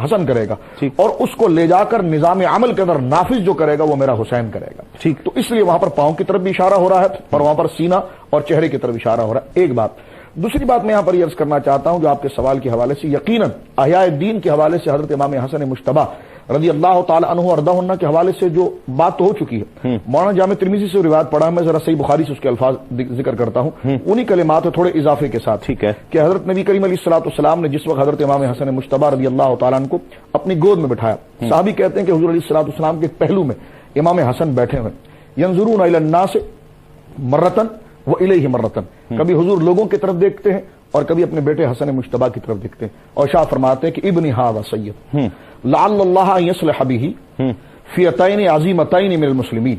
حسن کرے گا، اور اس کو لے جا کر نظام عمل کے اندر نافذ جو کرے گا وہ میرا حسین کرے گا۔ ٹھیک، تو اس لیے وہاں پر پاؤں کی طرف بھی اشارہ ہو رہا ہے اور وہاں پر سینہ اور چہرے کی طرف اشارہ ہو رہا ہے، ایک بات۔ دوسری بات میں یہاں پر یہ عرض کرنا چاہتا ہوں جو آپ کے سوال کے حوالے سے، یقیناً احیاء دین کے حوالے سے حضرت امام حسن مجتبیٰ رضی اللہ تعالی عنہ وارضاہ کے حوالے سے جو بات تو ہو چکی ہے، مولانا جامع ترمذی سے روایت پڑھا، میں ذرا صحیح بخاری سے اس کے الفاظ ذکر کرتا ہوں، انہی کلمات تھوڑے اضافے کے ساتھ، ٹھیک ہے، کہ حضرت نبی کریم علیہ الصلوۃ والسلام نے جس وقت حضرت امام حسن مجتبیٰ رضی اللہ تعالی عنہ کو اپنی گود میں بٹھایا، صحابی کہتے ہیں کہ حضور علیہ الصلوۃ والسلام کے پہلو میں امام حسن بیٹھے ہوئے، ینظرون الی الناس مرتن والیہ مرتن، کبھی حضور لوگوں کی طرف دیکھتے ہیں اور کبھی اپنے بیٹے حسن مجتبیٰ کی طرف دیکھتے ہیں، اور شاہ فرماتے ہیں کہ ابنی ھذا سید لعل اللہ ان یصلح بہ فئتین عظیمتین من المسلمین،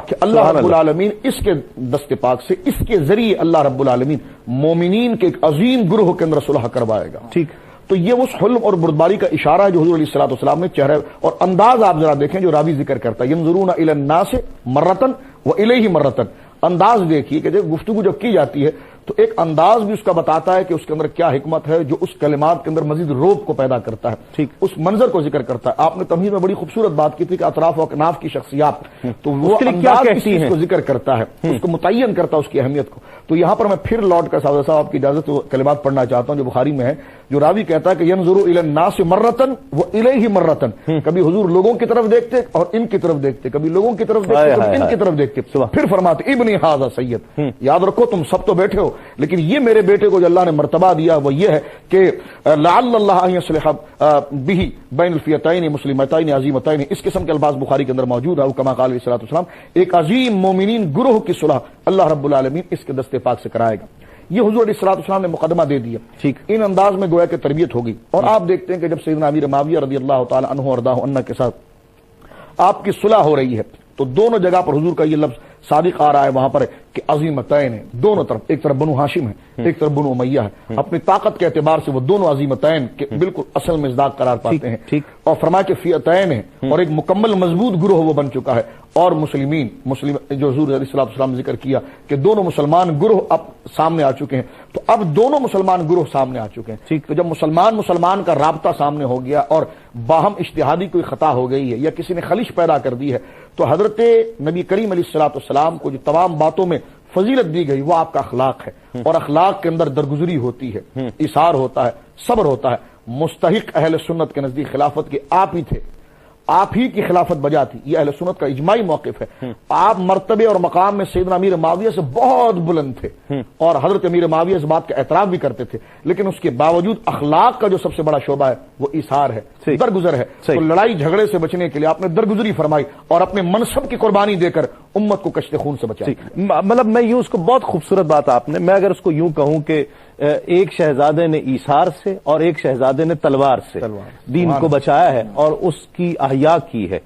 کہ اللہ رب العالمین اس کے دست پاک سے، اس کے ذریعے اللہ رب العالمین مومنین کے ایک عظیم گروہ کے اندر صلح کروائے گا۔ ٹھیک، تو یہ اس حلم اور بردباری کا اشارہ ہے جو حضور علیہ الصلوۃ والسلام نے چہرے اور انداز آپ ذرا دیکھیں جو راوی ذکر کرتا ہے، ینظرون الی الناس مرتن والیہ مرتن، انداز دیکھیے کہ جب گفتگو جب کی جاتی ہے تو ایک انداز بھی اس کا بتاتا ہے کہ اس کے اندر کیا حکمت ہے جو اس کلمات کے اندر مزید روب کو پیدا کرتا ہے، ٹھیک، اس منظر کو ذکر کرتا ہے۔ آپ نے تمہید میں بڑی خوبصورت بات کی تھی کہ اطراف و اکناف کی شخصیات، تو وہ انداز اس چیز کو ذکر کرتا ہے، اس کو متعین کرتا ہے اس کی اہمیت کو۔ تو یہاں پر میں پھر لوٹ کر صاحب آپ کی اجازت کلمات پڑھنا چاہتا ہوں جو بخاری میں ہے، جو راوی کہتا ہے کہ ینظروا الی الناس مرتن والیہ مرتن، کبھی حضور لوگوں کی طرف دیکھتے اور ان کی طرف دیکھتے، کبھی لوگوں کی طرف دیکھتے کبھی ان کی طرف دیکھتے، پھر فرماتے ابنی ھذا سید، یاد رکھو تم سب تو بیٹھے ہو لیکن یہ میرے بیٹے کو جو اللہ نے مرتبہ دیا وہ یہ ہے کہ لعل اللہ ان یصلح بہ بین الفئتین مسلمتین عظیمتین، اس قسم کے الفاظ بخاری کے اندر موجود ہے، کما قال علیہ الصلوۃ والسلام، ایک عظیم مومنین گروہ کی صلح اللہ رب العالمین اس کے دست پاک سے کرائے گا۔ یہ حضور علیہ الصلوۃ والسلام نے مقدمہ دے دیا، ٹھیک، ان انداز میں گویا کہ تربیت ہوگی۔ اور آپ دیکھتے ہیں کہ جب سیدنا امیر معاویہ رضی اللہ تعالی عنہ وارضاہ عنہ کے ساتھ آپ کی صلح ہو رہی ہے تو دونوں جگہ پر حضور کا یہ لفظ صادق آ رہا ہے وہاں پر کہ عظیمتین ہیں دونوں طرف، ایک طرف بنو ہاشم ہے، ایک طرف بنو امیہ ہے، اپنی طاقت کے اعتبار سے وہ دونوں عظیمتین کے بالکل اصل مصداق قرار پاتے ہیں، اور فرمایا کہ فئتین ہیں، اور ایک مکمل مضبوط گروہ وہ بن چکا ہے۔ اور مسلم جو حضور علیہ الصلوۃ والسلام نے ذکر کیا کہ دونوں مسلمان گروہ اب سامنے آ چکے ہیں، تو اب دونوں مسلمان گروہ سامنے آ چکے ہیں۔ تو جب مسلمان کا رابطہ سامنے ہو گیا اور باہم اجتہادی کوئی خطا ہو گئی ہے یا کسی نے خلش پیدا کر دی ہے، تو حضرت نبی کریم علیہ الصلوۃ والسلام کو جو تمام باتوں میں فضیلت دی گئی وہ آپ کا اخلاق ہے، اور اخلاق کے اندر درگزری ہوتی ہے، اثار ہوتا ہے، صبر ہوتا ہے۔ مستحق اہل سنت کے نزدیک خلافت کے آپ ہی تھے، آپ ہی کی خلافت بجا تھی، یہ اہل سنت کا اجماعی موقف ہے۔ آپ مرتبے اور مقام میں سیدنا امیر معاویہ سے بہت بلند تھے، اور حضرت امیر معاویہ اس بات کا اعتراف بھی کرتے تھے، لیکن اس کے باوجود اخلاق کا جو سب سے بڑا شعبہ ہے وہ ایثار ہے، درگزر ہے۔ تو لڑائی جھگڑے سے بچنے کے لیے آپ نے درگزری فرمائی اور اپنے منصب کی قربانی دے کر امت کو کشت خون سے بچایا۔ مطلب میں یوں اس کو بہت خوبصورت بات آپ نے، میں اگر اس کو یوں کہوں کہ ایک شہزادے نے ایثار سے اور ایک شہزادے نے تلوار سے دین کو بچایا ہے اور اس کی احیا کی ہے۔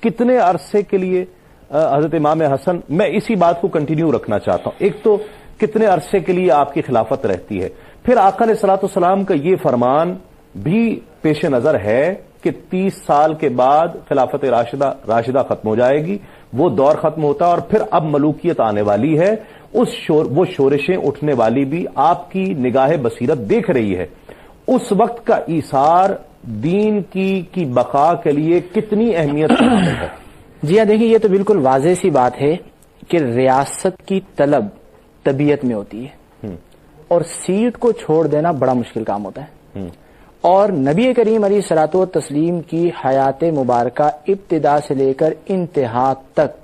کتنے عرصے کے لیے حضرت امام حسن، میں اسی بات کو کنٹینیو رکھنا چاہتا ہوں، ایک تو کتنے عرصے کے لیے آپ کی خلافت رہتی ہے، پھر آقا علیہ الصلوۃ والسلام کا یہ فرمان بھی پیش نظر ہے کہ 30 سال کے بعد خلافت راشدہ ختم ہو جائے گی، وہ دور ختم ہوتا ہے اور پھر اب ملوکیت آنے والی ہے، وہ شورشیں اٹھنے والی بھی آپ کی نگاہ بصیرت دیکھ رہی ہے۔ اس وقت کا ایثار دین کی بقا کے لیے کتنی اہمیت ہے؟ جی ہاں، دیکھیے یہ تو بالکل واضح سی بات ہے کہ ریاست کی طلب طبیعت میں ہوتی ہے اور سیٹ کو چھوڑ دینا بڑا مشکل کام ہوتا ہے، اور نبی کریم علیہ الصلوۃ والتسلیم کی حیات مبارکہ ابتدا سے لے کر انتہا تک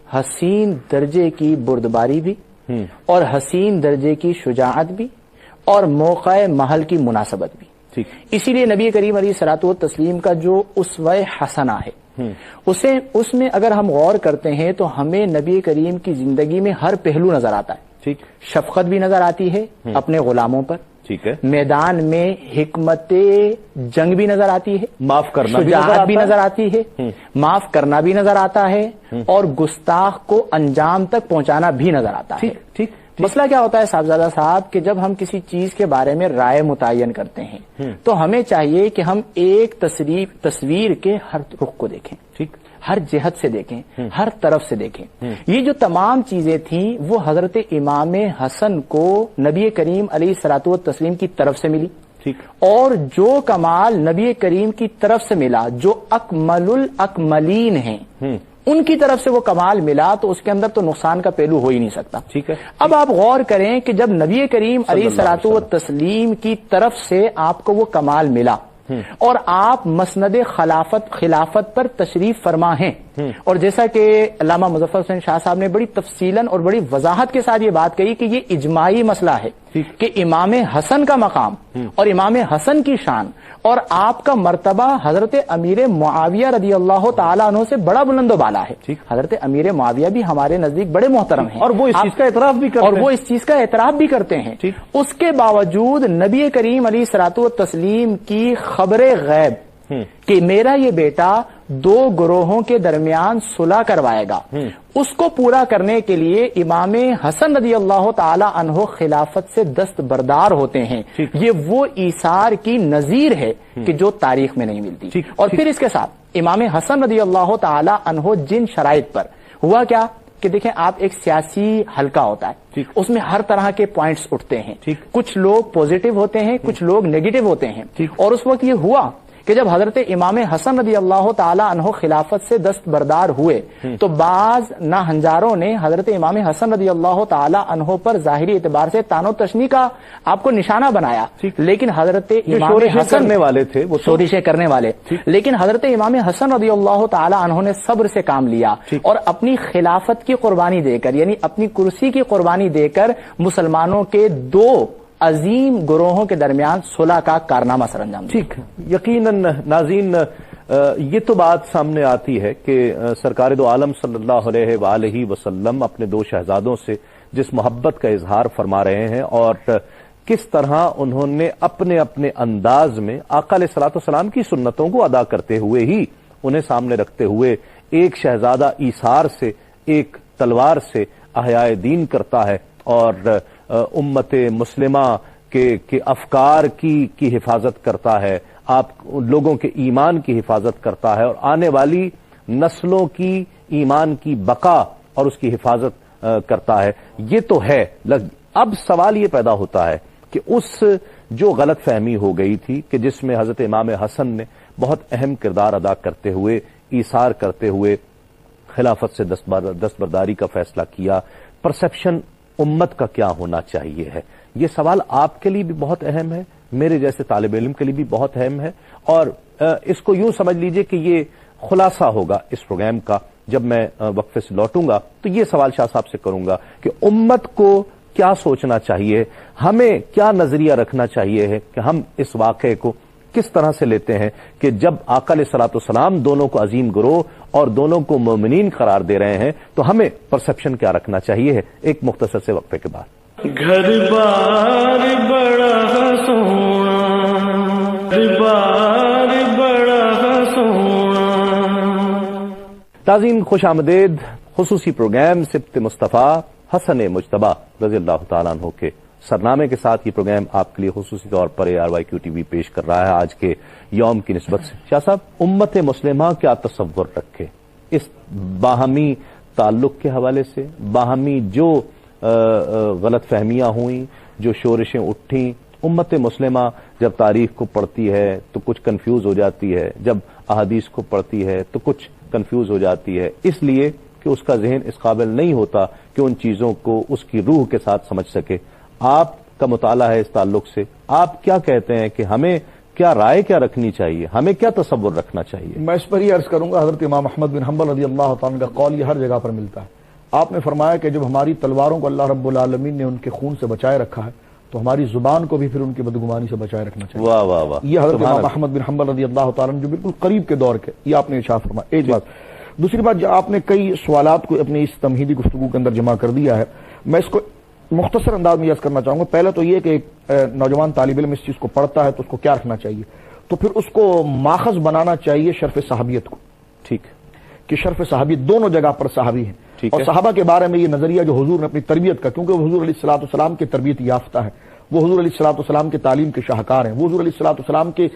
حسین درجے کی بردباری بھی اور حسین درجے کی شجاعت بھی اور موقع محل کی مناسبت بھی، اسی لیے نبی کریم علیہ الصلوۃ والتسلیم کا جو اسوہ حسنہ ہے اس میں اگر ہم غور کرتے ہیں تو ہمیں نبی کریم کی زندگی میں ہر پہلو نظر آتا ہے۔ شفقت بھی نظر آتی ہے اپنے غلاموں پر، ٹھیک ہے، میدان میں حکمت جنگ بھی نظر آتی ہے، معاف کرنا شجاعت بھی نظر آتی ہے، معاف کرنا بھی نظر آتا ہے، اور گستاخ کو انجام تک پہنچانا بھی نظر آتا ہے۔ ٹھیک، مسئلہ کیا ہوتا ہے صاحبزادہ صاحب کہ جب ہم کسی چیز کے بارے میں رائے متعین کرتے ہیں تو ہمیں چاہیے کہ ہم ایک تصویر کے ہر رخ کو دیکھیں، ٹھیک، ہر جہت سے دیکھیں، ہر طرف سے دیکھیں۔ یہ جو تمام چیزیں تھیں وہ حضرت امام حسن کو نبی کریم علیہ الصلوۃ والتسلیم کی طرف سے ملی، اور جو کمال نبی کریم کی طرف سے ملا، جو اکمل الاکملین ہیں ان کی طرف سے وہ کمال ملا، تو اس کے اندر تو نقصان کا پہلو ہو ہی نہیں سکتا۔ ٹھیک ہے، اب آپ غور کریں کہ جب نبی کریم علیہ الصلوۃ والتسلیم کی طرف سے آپ کو وہ کمال ملا اور آپ مسند خلافت پر تشریف فرما ہیں، اور جیسا کہ علامہ مظفر حسین شاہ صاحب نے بڑی تفصیلاً اور بڑی وضاحت کے ساتھ یہ بات کہی کہ یہ اجماعی مسئلہ ہے کہ امام حسن کا مقام اور امام حسن کی شان اور آپ کا مرتبہ حضرت امیر معاویہ رضی اللہ تعالیٰ عنہ سے بڑا بلند و بالا ہے۔ حضرت امیر معاویہ بھی ہمارے نزدیک بڑے محترم ہیں، اور وہ اس چیز کا اعتراف بھی کرتے ہیں، اس کے باوجود نبی کریم علیہ الصلوۃ والتسلیم کی خبر غیب کہ میرا یہ بیٹا دو گروہوں کے درمیان صلح کروائے گا، اس کو پورا کرنے کے لیے امام حسن رضی اللہ تعالی عنہ خلافت سے دستبردار ہوتے ہیں۔ یہ وہ ایثار کی نظیر ہے کہ جو تاریخ میں نہیں ملتی۔ اور پھر اس کے ساتھ امام حسن رضی اللہ تعالی عنہ جن شرائط پر ہوا کیا کہ دیکھیں، آپ ایک سیاسی حلقہ ہوتا ہے، اس میں ہر طرح کے پوائنٹس اٹھتے ہیں، کچھ لوگ پوزیٹو ہوتے ہیں، کچھ لوگ نیگیٹو ہوتے ہیں، اور اس وقت یہ ہوا کہ جب حضرت امام حسن رضی اللہ تعالی عنہ خلافت سے دستبردار ہوئے تو بعض ناہنجاروں نے حضرت امام حسن رضی اللہ تعالی عنہ پر ظاہری اعتبار سے تان و تشنی کا آپ کو نشانہ بنایا، لیکن حضرت امام حسن کرنے والے تھے وہ شورشیں کرنے والے، لیکن حضرت امام حسن رضی اللہ تعالی عنہ نے صبر سے کام لیا اور اپنی خلافت کی قربانی دے کر، یعنی اپنی کرسی کی قربانی دے کر مسلمانوں کے دو عظیم گروہوں کے درمیان صلح کا کارنامہ سر انجام دیا۔ ٹھیک، یقیناً ناظرین یہ تو بات سامنے آتی ہے کہ سرکار دو عالم صلی اللہ علیہ وآلہ وسلم اپنے دو شہزادوں سے جس محبت کا اظہار فرما رہے ہیں اور کس طرح انہوں نے اپنے اپنے انداز میں آقا علیہ الصلوۃ والسلام کی سنتوں کو ادا کرتے ہوئے ہی انہیں سامنے رکھتے ہوئے ایک شہزادہ ایثار سے، ایک تلوار سے احیاء دین کرتا ہے اور امت مسلمہ کے افکار کی حفاظت کرتا ہے، آپ لوگوں کے ایمان کی حفاظت کرتا ہے اور آنے والی نسلوں کی ایمان کی بقا اور اس کی حفاظت کرتا ہے۔ یہ تو ہے، اب سوال یہ پیدا ہوتا ہے کہ اس جو غلط فہمی ہو گئی تھی کہ جس میں حضرت امام حسن نے بہت اہم کردار ادا کرتے ہوئے، ایثار کرتے ہوئے خلافت سے دستبرداری کا فیصلہ کیا، پرسپشن امت کا کیا ہونا چاہیے ہے، یہ سوال آپ کے لیے بھی بہت اہم ہے، میرے جیسے طالب علم کے لیے بھی بہت اہم ہے، اور اس کو یوں سمجھ لیجئے کہ یہ خلاصہ ہوگا اس پروگرام کا۔ جب میں وقفے سے لوٹوں گا تو یہ سوال شاہ صاحب سے کروں گا کہ امت کو کیا سوچنا چاہیے، ہمیں کیا نظریہ رکھنا چاہیے ہے کہ ہم اس واقعے کو کس طرح سے لیتے ہیں کہ جب آقا علیہ الصلوۃ والسلام دونوں کو عظیم گروہ اور دونوں کو مومنین قرار دے رہے ہیں تو ہمیں پرسپشن کیا رکھنا چاہیے ہے۔ ایک مختصر سے وقفے کے بعد۔ گھر بار بڑا سونا، گھر بار بڑا سونا۔ ناظرین خوش آمدید، خصوصی پروگرام سبت مصطفیٰ حسن مجتبیٰ رضی اللہ تعالیٰ عنہ کے سرنامے کے ساتھ یہ پروگرام آپ کے لیے خصوصی طور پر ARYQ TV پیش کر رہا ہے آج کے یوم کی نسبت سے۔ شاہ صاحب، امت مسلمہ کیا تصور رکھے اس باہمی تعلق کے حوالے سے، باہمی جو غلط فہمیاں ہوئیں، جو شورشیں اٹھیں، امت مسلمہ جب تاریخ کو پڑھتی ہے تو کچھ کنفیوز ہو جاتی ہے، جب احادیث کو پڑھتی ہے تو کچھ کنفیوز ہو جاتی ہے، اس لیے کہ اس کا ذہن اس قابل نہیں ہوتا کہ ان چیزوں کو اس کی روح کے ساتھ سمجھ سکے۔ آپ کا مطالعہ ہے اس تعلق سے، آپ کیا کہتے ہیں کہ ہمیں کیا رائے کیا رکھنی چاہیے، ہمیں کیا تصور رکھنا چاہیے؟ میں اس پر یہ عرض کروں گا، حضرت امام احمد بن حنبل رضی اللہ تعالیٰ کا قول یہ ہر جگہ پر ملتا ہے۔ آپ نے فرمایا کہ جب ہماری تلواروں کو اللہ رب العالمین نے ان کے خون سے بچائے رکھا ہے تو ہماری زبان کو بھی پھر ان کی بدگمانی سے بچائے رکھنا چاہیے۔ واہ واہ واہ، یہ حضرت امام احمد بن حنبل رضی اللہ تعالیٰ جو بالکل قریب کے دور کے، یہ آپ نے ارشاد فرمایا۔ ایک بات، دوسری بات، جو آپ نے کئی سوالات کو اپنی اس تمہیدی گفتگو کے اندر جمع کر دیا ہے، میں اس کو مختصر انداز میں عرض کرنا چاہوں گا۔ پہلے تو یہ کہ ایک نوجوان طالب علم اس چیز کو پڑھتا ہے تو اس کو کیا رکھنا چاہیے، تو پھر اس کو ماخذ بنانا چاہیے شرف صحابیت کو، ٹھیک، کہ شرف صحابیت دونوں جگہ پر صحابی ہیں، اور صحابہ کے بارے میں یہ نظریہ جو حضور نے اپنی تربیت کا، کیونکہ وہ حضور علیہ الصلوۃ والسلام کی تربیت یافتہ ہے، وہ حضور علیہ الصلوۃ والسلام کے تعلیم کے شاہکار ہیں، وہ حضور علیہ الصلوۃ والسلام کے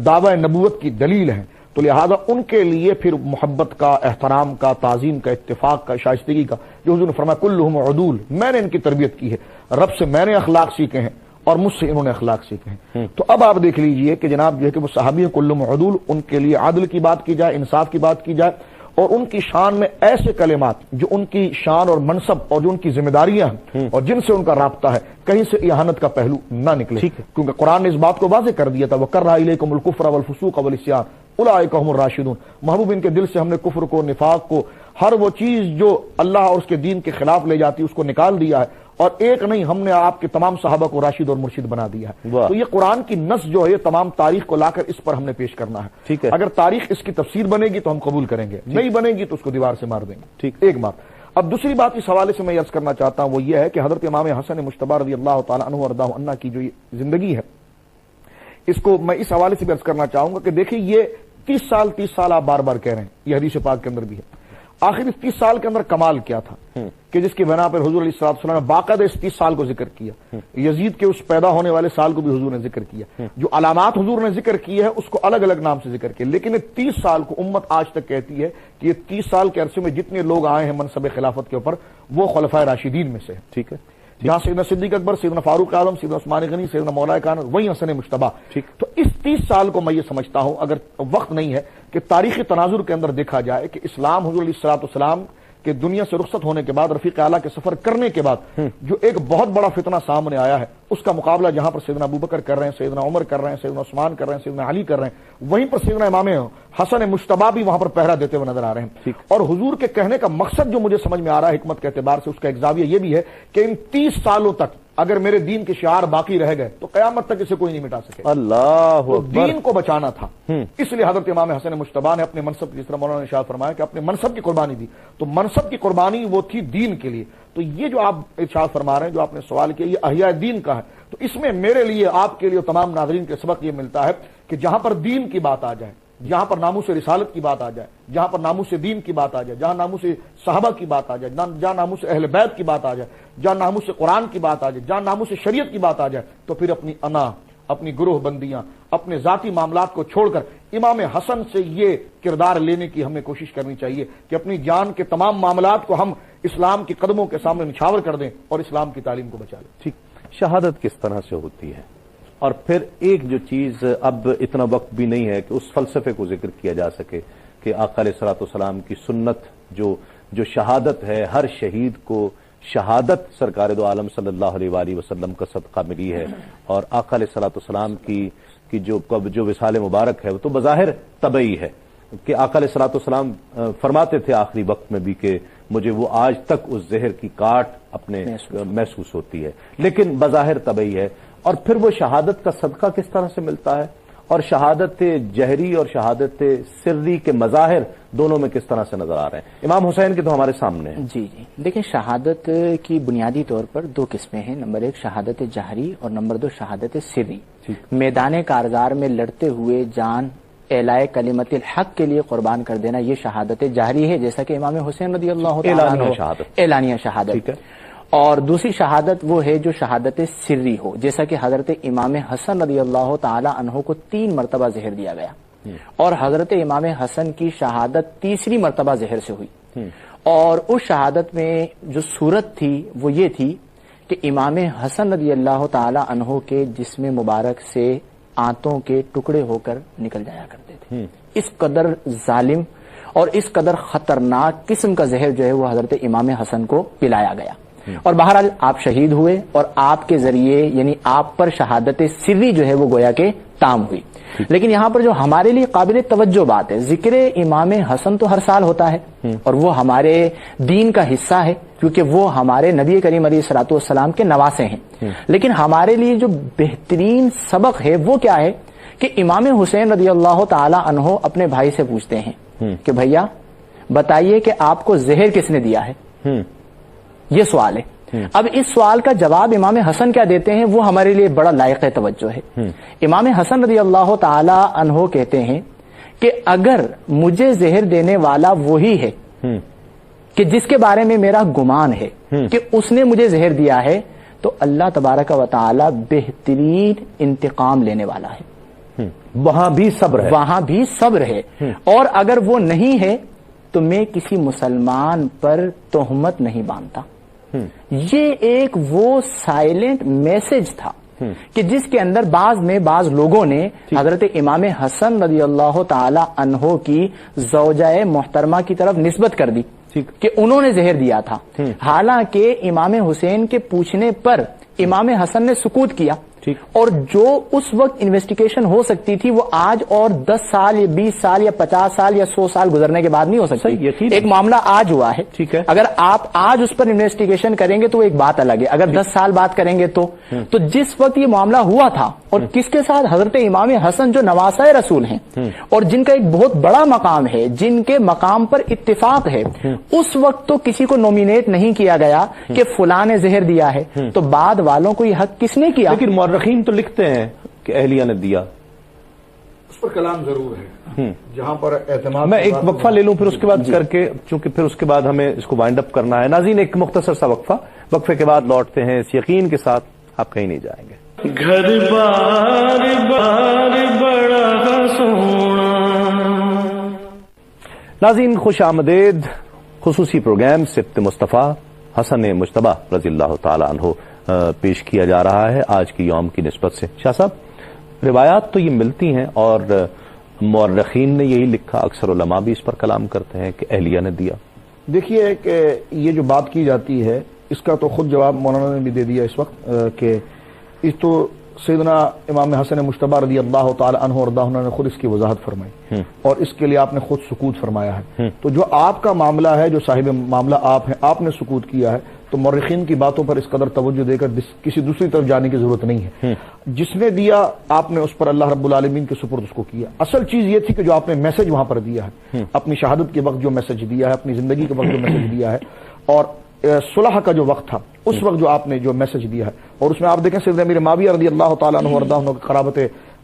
دعوی نبوت کی دلیل ہیں، تو لہذا ان کے لیے پھر محبت کا، احترام کا، تعظیم کا، اتفاق کا، شائستگی کا، جو حضور نے فرمایا کلہم عدول، میں نے ان کی تربیت کی ہے، رب سے میں نے اخلاق سیکھے ہیں اور مجھ سے انہوں نے اخلاق سیکھے ہیں۔ تو اب آپ دیکھ لیجئے کہ جناب جو ہے کہ وہ صحابی ہیں کلہم عدول، ان کے لیے عدل کی بات کی جائے، انصاف کی بات کی جائے، اور ان کی شان میں ایسے کلمات جو ان کی شان اور منصب اور جو ان کی ذمہ داریاں ہیں اور جن سے ان کا رابطہ ہے، کہیں سے اہانت کا پہلو نہ نکلے، کیونکہ قرآن نے اس بات کو واضح کر دیا تھا، وَكَرَّهَ إِلَيْكُمُ الْكُفْرَ وَالْفُسُوقَ وَالْعِصْيَانَ أُولَٰئِكَ هُمُ الرَّاشِدُونَ۔ محبوب ان کے دل سے ہم نے کفر کو، نفاق کو، ہر وہ چیز جو اللہ اور اس کے دین کے خلاف لے جاتی اس کو نکال دیا ہے، اور ایک نہیں، ہم نے آپ کے تمام صحابہ کو راشد اور مرشد بنا دیا ہے۔ تو یہ قرآن کی نص جو ہے یہ تمام تاریخ کو لا کر اس پر ہم نے پیش کرنا ہے۔ اگر تاریخ اس کی تفسیر بنے گی تو ہم قبول کریں گے، نہیں بنے گی تو اس کو دیوار سے مار دیں گے۔ ٹھیک، ایک بات۔ اب دوسری بات اس حوالے سے میں عرض کرنا چاہتا ہوں وہ یہ ہے کہ حضرت امام حسن مجتبیٰ رضی اللہ تعالیٰ عنہ وارضاہ عنہ کی جو زندگی ہے، اس کو میں اس حوالے سے بھی عرض کرنا چاہوں گا کہ دیکھیں یہ 30 سال آپ بار بار کہہ رہے ہیں، یہ حدیث پاک کے اندر بھی ہے، آخر اس 30 سال کے اندر کمال کیا تھا کہ جس کی بنا پر حضور علیہ الصلوۃ والسلام نے باقاعدہ اس 30 سال کو ذکر کیا، یزید کے اس پیدا ہونے والے سال کو بھی حضور نے ذکر کیا، جو علامات حضور نے ذکر کی ہے اس کو الگ الگ نام سے ذکر کیا، لیکن یہ 30 سال کو امت آج تک کہتی ہے کہ یہ 30 سال کے عرصے میں جتنے لوگ آئے ہیں منصب خلافت کے اوپر وہ خلفائے راشدین میں سے ہیں۔ ٹھیک ہے، جہاں سیدنا صدیق اکبر، سیدنا فاروق اعظم، سیدنا عثمان غنی، سیدنا مولا کائنات، وہیں حسن مجتبیٰ. تو اس 30 سال کو میں یہ سمجھتا ہوں، اگر وقت نہیں ہے کہ تاریخی تناظر کے اندر دیکھا جائے کہ اسلام حضور علیہ الصلوۃ والسلام کہ دنیا سے رخصت ہونے کے بعد، رفیق اعلیٰ کے سفر کرنے کے بعد جو ایک بہت بڑا فتنہ سامنے آیا ہے، اس کا مقابلہ جہاں پر سیدنا ابوبکر کر رہے ہیں، سیدنا عمر کر رہے ہیں، سیدنا عثمان کر رہے ہیں، سیدنا علی کر رہے ہیں، وہیں پر سیدنا امام حسن مجتبیٰ بھی وہاں پر پہرا دیتے ہوئے نظر آ رہے ہیں. اور حضور کے کہنے کا مقصد جو مجھے سمجھ میں آ رہا ہے حکمت کے اعتبار سے، اس کا ایک زاویہ یہ بھی ہے کہ ان 30 سالوں تک اگر میرے دین کے شعار باقی رہ گئے تو قیامت تک اسے کوئی نہیں مٹا سکے. اللہ اکبر. دین کو بچانا تھا، اس لیے حضرت امام حسن مجتبیٰ نے اپنے منصب کی، جس طرح مولانا نے ارشاد فرمایا کہ اپنے منصب کی قربانی دی، تو منصب کی قربانی وہ تھی دین کے لیے. تو یہ جو آپ ارشاد فرما رہے ہیں، جو آپ نے سوال کیا، یہ احیاء دین کا ہے. تو اس میں میرے لیے، آپ کے لیے، تمام ناظرین کے سبق یہ ملتا ہے کہ جہاں پر دین کی بات آ جائے، جہاں پر ناموس رسالت کی بات آ جائے، جہاں پر ناموس دین کی بات آ جائے، جہاں ناموس صحابہ کی بات آ جائے، جہاں ناموس اہل بیت کی بات آ جائے، جہاں ناموس قرآن کی بات آ جائے، جہاں ناموس شریعت کی بات آ جائے، تو پھر اپنی انا، اپنی گروہ بندیاں، اپنے ذاتی معاملات کو چھوڑ کر امام حسن سے یہ کردار لینے کی ہمیں کوشش کرنی چاہیے کہ اپنی جان کے تمام معاملات کو ہم اسلام کے قدموں کے سامنے نچھاور کر دیں اور اسلام کی تعلیم کو بچا لیں. ٹھیک، شہادت کس طرح سے ہوتی ہے؟ اور پھر ایک جو چیز، اب اتنا وقت بھی نہیں ہے کہ اس فلسفے کو ذکر کیا جا سکے کہ آقا علیہ الصلوۃ والسلام کی سنت جو شہادت ہے، ہر شہید کو شہادت سرکار دو عالم صلی اللہ علیہ وآلہ وسلم کا صدقہ ملی ہے، اور آقا علیہ الصلوۃ والسلام کی جو وصال مبارک ہے وہ تو بظاہر طبعی ہے کہ آقا علیہ الصلوۃ والسلام فرماتے تھے آخری وقت میں بھی کہ مجھے وہ آج تک اس زہر کی کاٹ اپنے محسوس ہوتی ہے، لیکن بظاہر طبعی ہے. اور پھر وہ شہادت کا صدقہ کس طرح سے ملتا ہے، اور شہادت جہری اور شہادت سری کے مظاہر دونوں میں کس طرح سے نظر آ رہے ہیں؟ امام حسین کے تو ہمارے سامنے ہیں. جی دیکھیں، شہادت کی بنیادی طور پر 2 قسمیں ہیں. نمبر 1 شہادت جہری اور نمبر 2 شہادت سری. میدان کارزار میں لڑتے ہوئے جان اعلائے کلمت الحق کے لیے قربان کر دینا، یہ شہادت جہری ہے، جیسا کہ امام حسین رضی اللہ تعالیٰ عنہ اعلانیہ شہادت. اور دوسری شہادت وہ ہے جو شہادت سری ہو، جیسا کہ حضرت امام حسن رضی اللہ تعالی عنہ کو 3 مرتبہ زہر دیا گیا، اور حضرت امام حسن کی شہادت تیسری مرتبہ زہر سے ہوئی. اور اس شہادت میں جو صورت تھی وہ یہ تھی کہ امام حسن رضی اللہ تعالی عنہ کے جسم مبارک سے آنتوں کے ٹکڑے ہو کر نکل جایا کرتے تھے. اس قدر ظالم اور اس قدر خطرناک قسم کا زہر جو ہے وہ حضرت امام حسن کو پلایا گیا. اور بہرحال آپ شہید ہوئے، اور آپ کے ذریعے یعنی آپ پر شہادت سری جو ہے وہ گویا کہ تام ہوئی. لیکن یہاں پر جو ہمارے لیے قابل توجہ بات ہے، ذکر امام حسن تو ہر سال ہوتا ہے اور وہ ہمارے دین کا حصہ ہے، کیونکہ وہ ہمارے نبی کریم علیہ الصلوۃ والسلام کے نواسے ہیں. لیکن ہمارے لیے جو بہترین سبق ہے وہ کیا ہے کہ امام حسین رضی اللہ تعالی عنہ اپنے بھائی سے پوچھتے ہیں کہ بھیا بتائیے کہ آپ کو زہر کس نے دیا ہے. یہ سوال ہے. اب اس سوال کا جواب امام حسن کیا دیتے ہیں وہ ہمارے لیے بڑا لائق توجہ ہے. امام حسن رضی اللہ تعالی عنہ کہتے ہیں کہ اگر مجھے زہر دینے والا وہی ہے کہ جس کے بارے میں میرا گمان ہے کہ اس نے مجھے زہر دیا ہے، تو اللہ تبارک و تعالی بہترین انتقام لینے والا ہے. وہاں بھی صبر ہے، وہاں بھی صبر ہے. اور اگر وہ نہیں ہے تو میں کسی مسلمان پر تہمت نہیں باندھتا. یہ ایک وہ سائلنٹ میسج تھا کہ جس کے اندر بعض لوگوں نے حضرت امام حسن رضی اللہ تعالی عنہ کی زوجہ محترمہ کی طرف نسبت کر دی کہ انہوں نے زہر دیا تھا، حالانکہ امام حسین کے پوچھنے پر امام حسن نے سکوت کیا. اور جو اس وقت انویسٹیگیشن ہو سکتی تھی وہ آج اور 10 سال یا 20 سال یا 50 سال یا 100 سال گزرنے کے بعد نہیں ہو سکتی. ایک معاملہ آج ہوا ہے، اگر آپ آج اس پر انویسٹیگیشن کریں گے تو ایک بات الگ ہے، اگر 10 سال بعد کریں گے تو جس وقت یہ معاملہ ہوا تھا اور کس کے ساتھ، حضرت امام حسن جو نواسہ رسول ہیں اور جن کا ایک بہت بڑا مقام ہے، جن کے مقام پر اتفاق ہے، اس وقت تو کسی کو نومینیٹ نہیں کیا گیا کہ فلاں نے زہر دیا ہے. تو بعد والوں کو یہ حق کس نے کیا؟ لیکن مورخین تو لکھتے ہیں کہ اہلیہ نے دیا. اس پر کلام ضرور ہے جہاں پر اعتماد. میں ایک وقفہ لے لوں پھر اس کے بعد کر کے، چونکہ پھر اس کے بعد ہمیں اس کو وائنڈ اپ کرنا ہے. ناظرین ایک مختصر سا وقفے کے بعد لوٹتے ہیں اس یقین کے ساتھ آپ کہیں نہیں جائیں گے. گھر بار بار بڑا سونا. ناظرین خوش آمدید خصوصی پروگرام سبت مصطفیٰ حسن مجتبیٰ رضی اللہ تعالی عنہ پیش کیا جا رہا ہے آج کے یوم کی نسبت سے۔ شاہ صاحب، روایات تو یہ ملتی ہیں اور مورخین نے یہی لکھا، اکثر علماء بھی اس پر کلام کرتے ہیں کہ اہلیہ نے دیا۔ دیکھیے کہ یہ جو بات کی جاتی ہے اس کا تو خود جواب مولانا نے بھی دے دیا اس وقت کہ اس تو سیدنا امام حسن مجتبی رضی اللہ تعالی عنہ اور عنہ نے خود اس کی وضاحت فرمائی اور اس کے لیے آپ نے خود سکوت فرمایا ہے۔ تو جو آپ کا معاملہ ہے، جو صاحب معاملہ آپ ہیں، آپ نے سکوت کیا ہے، تو مورخین کی باتوں پر اس قدر توجہ دے کر کسی دوسری طرف جانے کی ضرورت نہیں ہے۔ جس نے دیا آپ نے اس پر اللہ رب العالمین کے سپرد اس کو کیا۔ اصل چیز یہ تھی کہ جو آپ نے میسج وہاں پر دیا ہے، اپنی شہادت کے وقت جو میسج دیا ہے، اپنی زندگی کے وقت جو میسج دیا ہے، اور صلح کا جو وقت تھا اس وقت جو آپ نے جو میسج دیا ہے، اور اس میں آپ دیکھیں سیدنا امیر معاویہ رضی اللہ تعالیٰ عنہ وارضاہ عنہ کی قرابت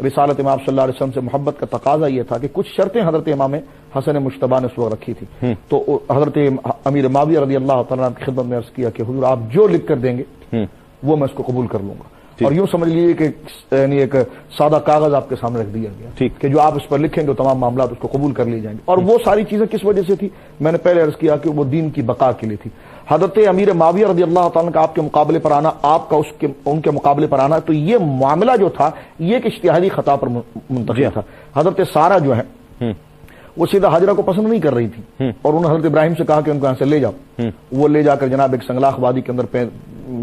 رسالت امام صلی اللہ علیہ وسلم سے محبت کا تقاضا یہ تھا کہ کچھ شرطیں حضرت امام حسن مجتبی نے اس وقت رکھی تھی۔ تو حضرت امیر معاویہ رضی اللہ تعالیٰ عنہ کی خدمت میں عرض کیا کہ حضور آپ جو لکھ کر دیں گے وہ میں اس کو قبول کر لوں گا، اور یوں سمجھ لیجیے کہ یعنی ایک سادہ کاغذ آپ کے سامنے رکھ دیا گیا کہ جو آپ اس پر لکھیں گے تمام معاملات اس کو قبول کر لیے جائیں گے۔ اور وہ ساری چیزیں کس وجہ سے تھی؟ میں نے پہلے عرض کیا کہ وہ دین کی بقا کے لیے تھی۔ حضرت امیر معاویہ رضی اللہ تعالیٰ کا آپ کے مقابلے پر آنا، آپ کا ان کے مقابلے پر آنا، تو یہ معاملہ جو تھا یہ ایک اجتہادی خطا پر منتقل تھا۔ حضرت سارہ جو ہے وہ سیدھا حاجرہ کو پسند نہیں کر رہی تھی اور انہوں نے حضرت ابراہیم سے کہا کہ ان کو یہاں سے لے جاؤ۔ وہ لے جا کر جناب ایک سنگلاخ وادی کے اندر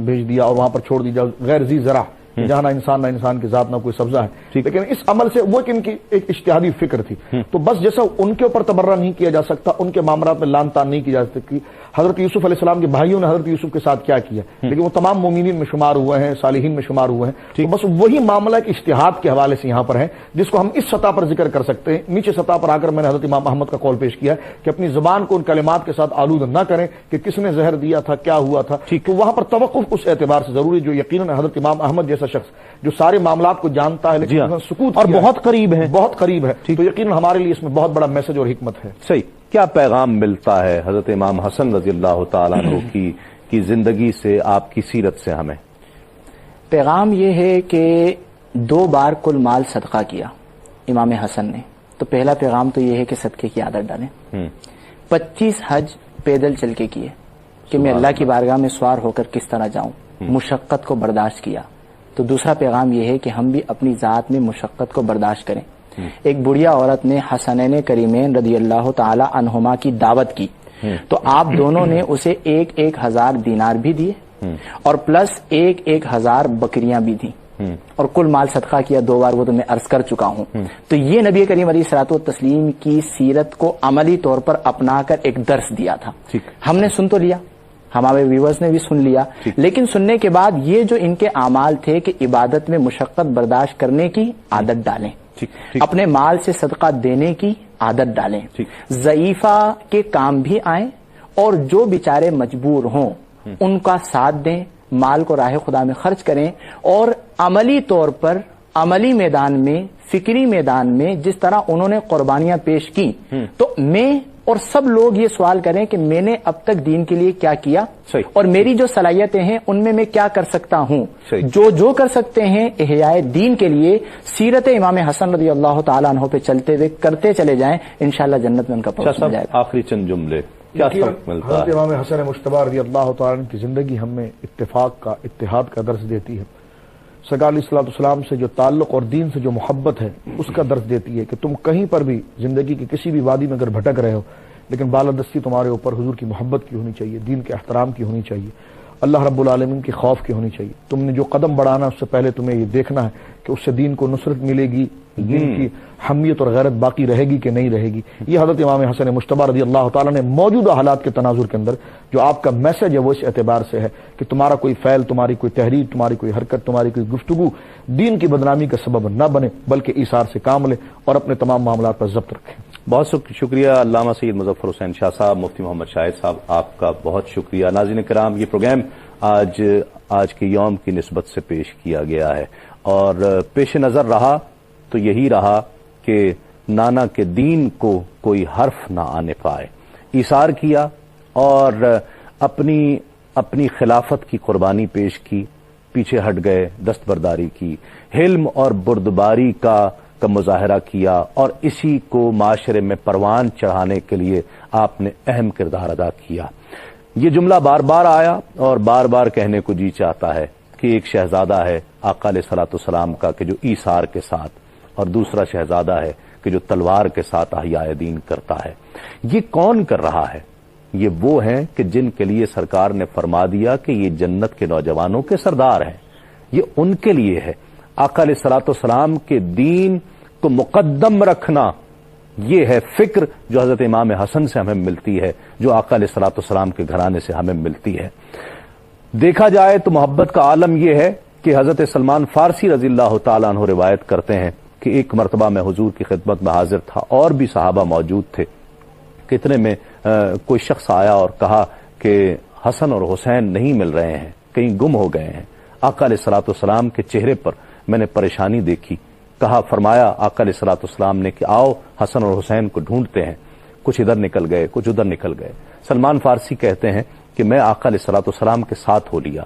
بھیج دیا اور وہاں پر چھوڑ دی جاؤ، غیر ذی زرع، جہاں نہ انسان کی ذات نہ کوئی سبزہ ہے۔ لیکن اس عمل سے وہ ان کی ایک اجتہادی فکر تھی، تو بس جیسا ان کے اوپر تبرہ نہیں کیا جا سکتا، ان کے معاملات میں لان تان نہیں کی جا سکتی۔ حضرت یوسف علیہ السلام کے بھائیوں نے حضرت یوسف کے ساتھ کیا کیا، لیکن وہ تمام مومنین میں شمار ہوئے ہیں، صالحین میں شمار ہوئے ہیں۔ تو بس وہی معاملہ ایک اجتہاد کے حوالے سے یہاں پر ہے جس کو ہم اس سطح پر ذکر کر سکتے ہیں۔ نیچے سطح پر آ کر میں نے حضرت امام احمد کا قول پیش کیا ہے کہ اپنی زبان کو ان کلمات کے ساتھ آلود نہ کریں کہ کس نے زہر دیا تھا، کیا ہوا تھا۔ تو وہاں پر توقف اس اعتبار سے ضروری جو یقیناً حضرت امام احمد جیسا شخص جو سارے معاملات کو جانتا ہے لیکن سکوت اور بہت قریب ہے، تو یقیناً ہمارے لیے اس میں بہت بڑا میسج اور حکمت ہے۔ صحیح، کیا پیغام ملتا ہے حضرت امام حسن رضی اللہ تعالیٰ عنہ کی زندگی سے، آپ کی سیرت سے ہمیں؟ پیغام یہ ہے کہ 2 بار کل مال صدقہ کیا امام حسن نے، تو پہلا پیغام تو یہ ہے کہ صدقے کی عادت ڈالیں۔ 25 حج پیدل چل کے کیے کہ میں اللہ کی بارگاہ میں سوار ہو کر کس طرح جاؤں، مشقت کو برداشت کیا۔ تو دوسرا پیغام یہ ہے کہ ہم بھی اپنی ذات میں مشقت کو برداشت کریں۔ ایک بڑھیا عورت نے حسنین کریمین رضی اللہ تعالی عنہما کی دعوت کی، تو آپ دونوں نے اسے 1,000 دینار بھی دیے اور پلس 1,000 بکریاں بھی دیں، اور کل مال صدقہ کیا 2 بار، وہ تو میں عرض کر چکا ہوں۔ تو یہ نبی کریم علیہ الصلوۃ والتسلیم کی سیرت کو عملی طور پر اپنا کر ایک درس دیا تھا۔ ہم نے سن تو لیا، ہمارے ویورز نے بھی سن لیا، لیکن سننے کے بعد یہ جو ان کے اعمال تھے کہ عبادت میں مشقت برداشت کرنے کی عادت ڈالیں، اپنے مال سے صدقہ دینے کی عادت ڈالیں، ضعیفہ کے کام بھی آئیں، اور جو بیچارے مجبور ہوں ان کا ساتھ دیں، مال کو راہ خدا میں خرچ کریں، اور عملی طور پر عملی میدان میں، فکری میدان میں جس طرح انہوں نے قربانیاں پیش کی، تو میں اور سب لوگ یہ سوال کریں کہ میں نے اب تک دین کے لیے کیا کیا، اور میری جو صلاحیتیں ہیں ان میں کیا کر سکتا ہوں۔ جو کر سکتے ہیں احیاء دین کے لیے سیرت امام حسن رضی اللہ تعالیٰ عنہ پہ چلتے ہوئے کرتے چلے جائیں، انشاءاللہ جنت میں ان کا پہنچ جائے گا۔ آخری چند جملے کیا فرق ملتا ہے؟ حضرت امام حسن مجتبی رضی اللہ تعالیٰ عنہ کی زندگی ہمیں اتفاق کا، اتحاد کا درس دیتی ہے۔ سرکار علیہ الصلوۃ والسلام سے جو تعلق اور دین سے جو محبت ہے اس کا درس دیتی ہے کہ تم کہیں پر بھی زندگی کی کسی بھی وادی میں اگر بھٹک رہے ہو، لیکن بالادستی تمہارے اوپر حضور کی محبت کی ہونی چاہیے، دین کے احترام کی ہونی چاہیے، اللہ رب العالمین کے خوف کی ہونی چاہیے۔ تم نے جو قدم بڑھانا اس سے پہلے تمہیں یہ دیکھنا ہے کہ اس سے دین کو نصرت ملے گی، دین کی حمیت اور غیرت باقی رہے گی کہ نہیں رہے گی۔ یہ حضرت امام حسن مجتبی رضی اللہ تعالیٰ نے موجودہ حالات کے تناظر کے اندر جو آپ کا میسج ہے وہ اس اعتبار سے ہے کہ تمہارا کوئی فعل، تمہاری کوئی تحریر، تمہاری کوئی حرکت، تمہاری کوئی گفتگو دین کی بدنامی کا سبب نہ بنے، بلکہ ایثار سے کام لے اور اپنے تمام معاملات پر ضبط رکھیں۔ بہت شکریہ علامہ سید مظفر حسین شاہ صاحب، مفتی محمد شاہد صاحب، آپ کا بہت شکریہ۔ ناظرین کرام، یہ پروگرام آج کے یوم کی نسبت سے پیش کیا گیا ہے، اور پیش نظر رہا تو یہی رہا کہ نانا کے دین کو کوئی حرف نہ آنے پائے، ایثار کیا اور اپنی خلافت کی قربانی پیش کی، پیچھے ہٹ گئے، دستبرداری کی، حلم اور بردباری کا مظاہرہ کیا، اور اسی کو معاشرے میں پروان چڑھانے کے لیے آپ نے اہم کردار ادا کیا۔ یہ جملہ بار بار آیا اور بار بار کہنے کو جی چاہتا ہے کہ ایک شہزادہ ہے آقا علیہ الصلوۃ والسلام کا کہ جو ایثار کے ساتھ، اور دوسرا شہزادہ ہے کہ جو تلوار کے ساتھ احیاء دین کرتا ہے۔ یہ کون کر رہا ہے؟ یہ وہ ہیں کہ جن کے لیے سرکار نے فرما دیا کہ یہ جنت کے نوجوانوں کے سردار ہیں، یہ ان کے لیے ہے۔ آقا علیہ الصلوۃ والسلام کے دین کو مقدم رکھنا، یہ ہے فکر جو حضرت امام حسن سے ہمیں ملتی ہے، جو آقا علیہ الصلوۃ والسلام کے گھرانے سے ہمیں ملتی ہے۔ دیکھا جائے تو محبت کا عالم یہ ہے کہ حضرت سلمان فارسی رضی اللہ تعالیٰ عنہ روایت کرتے ہیں کہ ایک مرتبہ میں حضور کی خدمت میں حاضر تھا اور بھی صحابہ موجود تھے، کتنے میں کوئی شخص آیا اور کہا کہ حسن اور حسین نہیں مل رہے ہیں، کہیں گم ہو گئے ہیں۔ آقا علیہ الصلوۃ والسلام کے چہرے پر میں نے پریشانی دیکھی، کہا فرمایا آقا علیہ الصلوۃ والسلام نے کہ آؤ حسن اور حسین کو ڈھونڈتے ہیں، کچھ ادھر نکل گئے کچھ ادھر نکل گئے۔ سلمان فارسی کہتے ہیں کہ میں آقا علیہ الصلوۃ والسلام کے ساتھ ہو لیا۔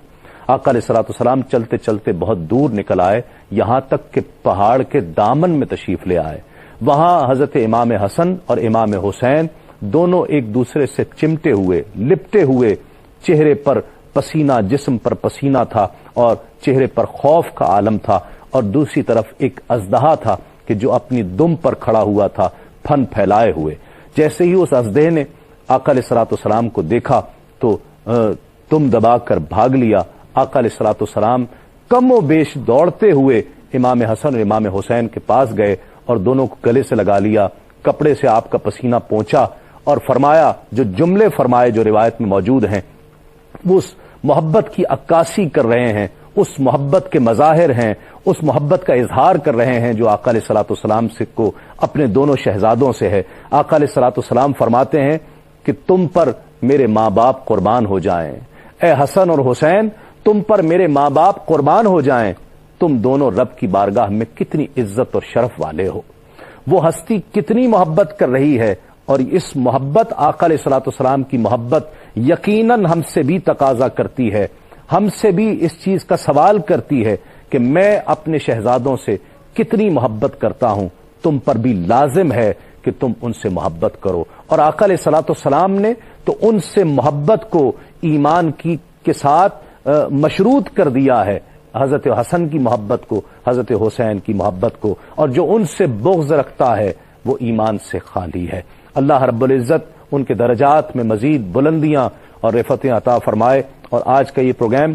آقا علیہ الصلوۃ والسلام چلتے چلتے بہت دور نکل آئے، یہاں تک کہ پہاڑ کے دامن میں تشریف لے آئے۔ وہاں حضرت امام حسن اور امام حسین دونوں ایک دوسرے سے چمٹے ہوئے لپٹے ہوئے، چہرے پر پسینہ، جسم پر پسینہ تھا اور چہرے پر خوف کا عالم تھا، اور دوسری طرف ایک اژدہا تھا کہ جو اپنی دم پر کھڑا ہوا تھا پھن پھیلائے ہوئے۔ جیسے ہی اس اژدہے نے آقا علیہ الصلوۃ والسلام کو دیکھا تو تم دبا کر بھاگ لیا۔ آقا علیہ الصلوۃ والسلام کم و بیش دوڑتے ہوئے امام حسن اور امام حسین کے پاس گئے اور دونوں کو گلے سے لگا لیا، کپڑے سے آپ کا پسینہ پہنچا اور فرمایا، جو جملے فرمائے جو روایت میں موجود ہیں وہ اس محبت کی عکاسی کر رہے ہیں، اس محبت کے مظاہر ہیں، اس محبت کا اظہار کر رہے ہیں جو آقا علیہ الصلوۃ والسلام سے کو اپنے دونوں شہزادوں سے ہے۔ آقا علیہ الصلوۃ والسلام فرماتے ہیں کہ تم پر میرے ماں باپ قربان ہو جائیں، اے حسن اور حسین تم پر میرے ماں باپ قربان ہو جائیں، تم دونوں رب کی بارگاہ میں کتنی عزت اور شرف والے ہو۔ وہ ہستی کتنی محبت کر رہی ہے، اور اس محبت آقا علیہ الصلوۃ والسلام کی محبت یقیناً ہم سے بھی تقاضا کرتی ہے، ہم سے بھی اس چیز کا سوال کرتی ہے کہ میں اپنے شہزادوں سے کتنی محبت کرتا ہوں، تم پر بھی لازم ہے کہ تم ان سے محبت کرو۔ اور آقا علیہ الصلوۃ والسلام نے تو ان سے محبت کو ایمان کے ساتھ مشروط کر دیا ہے، حضرت حسن کی محبت کو، حضرت حسین کی محبت کو، اور جو ان سے بغض رکھتا ہے وہ ایمان سے خالی ہے۔ اللہ رب العزت ان کے درجات میں مزید بلندیاں اور رفعتیں عطا فرمائے، اور آج کا یہ پروگرام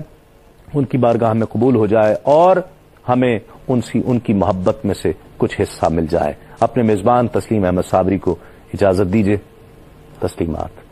ان کی بارگاہ میں قبول ہو جائے اور ہمیں ان کی محبت میں سے کچھ حصہ مل جائے۔ اپنے میزبان تسلیم احمد صابری کو اجازت دیجیے۔ تسلیمات۔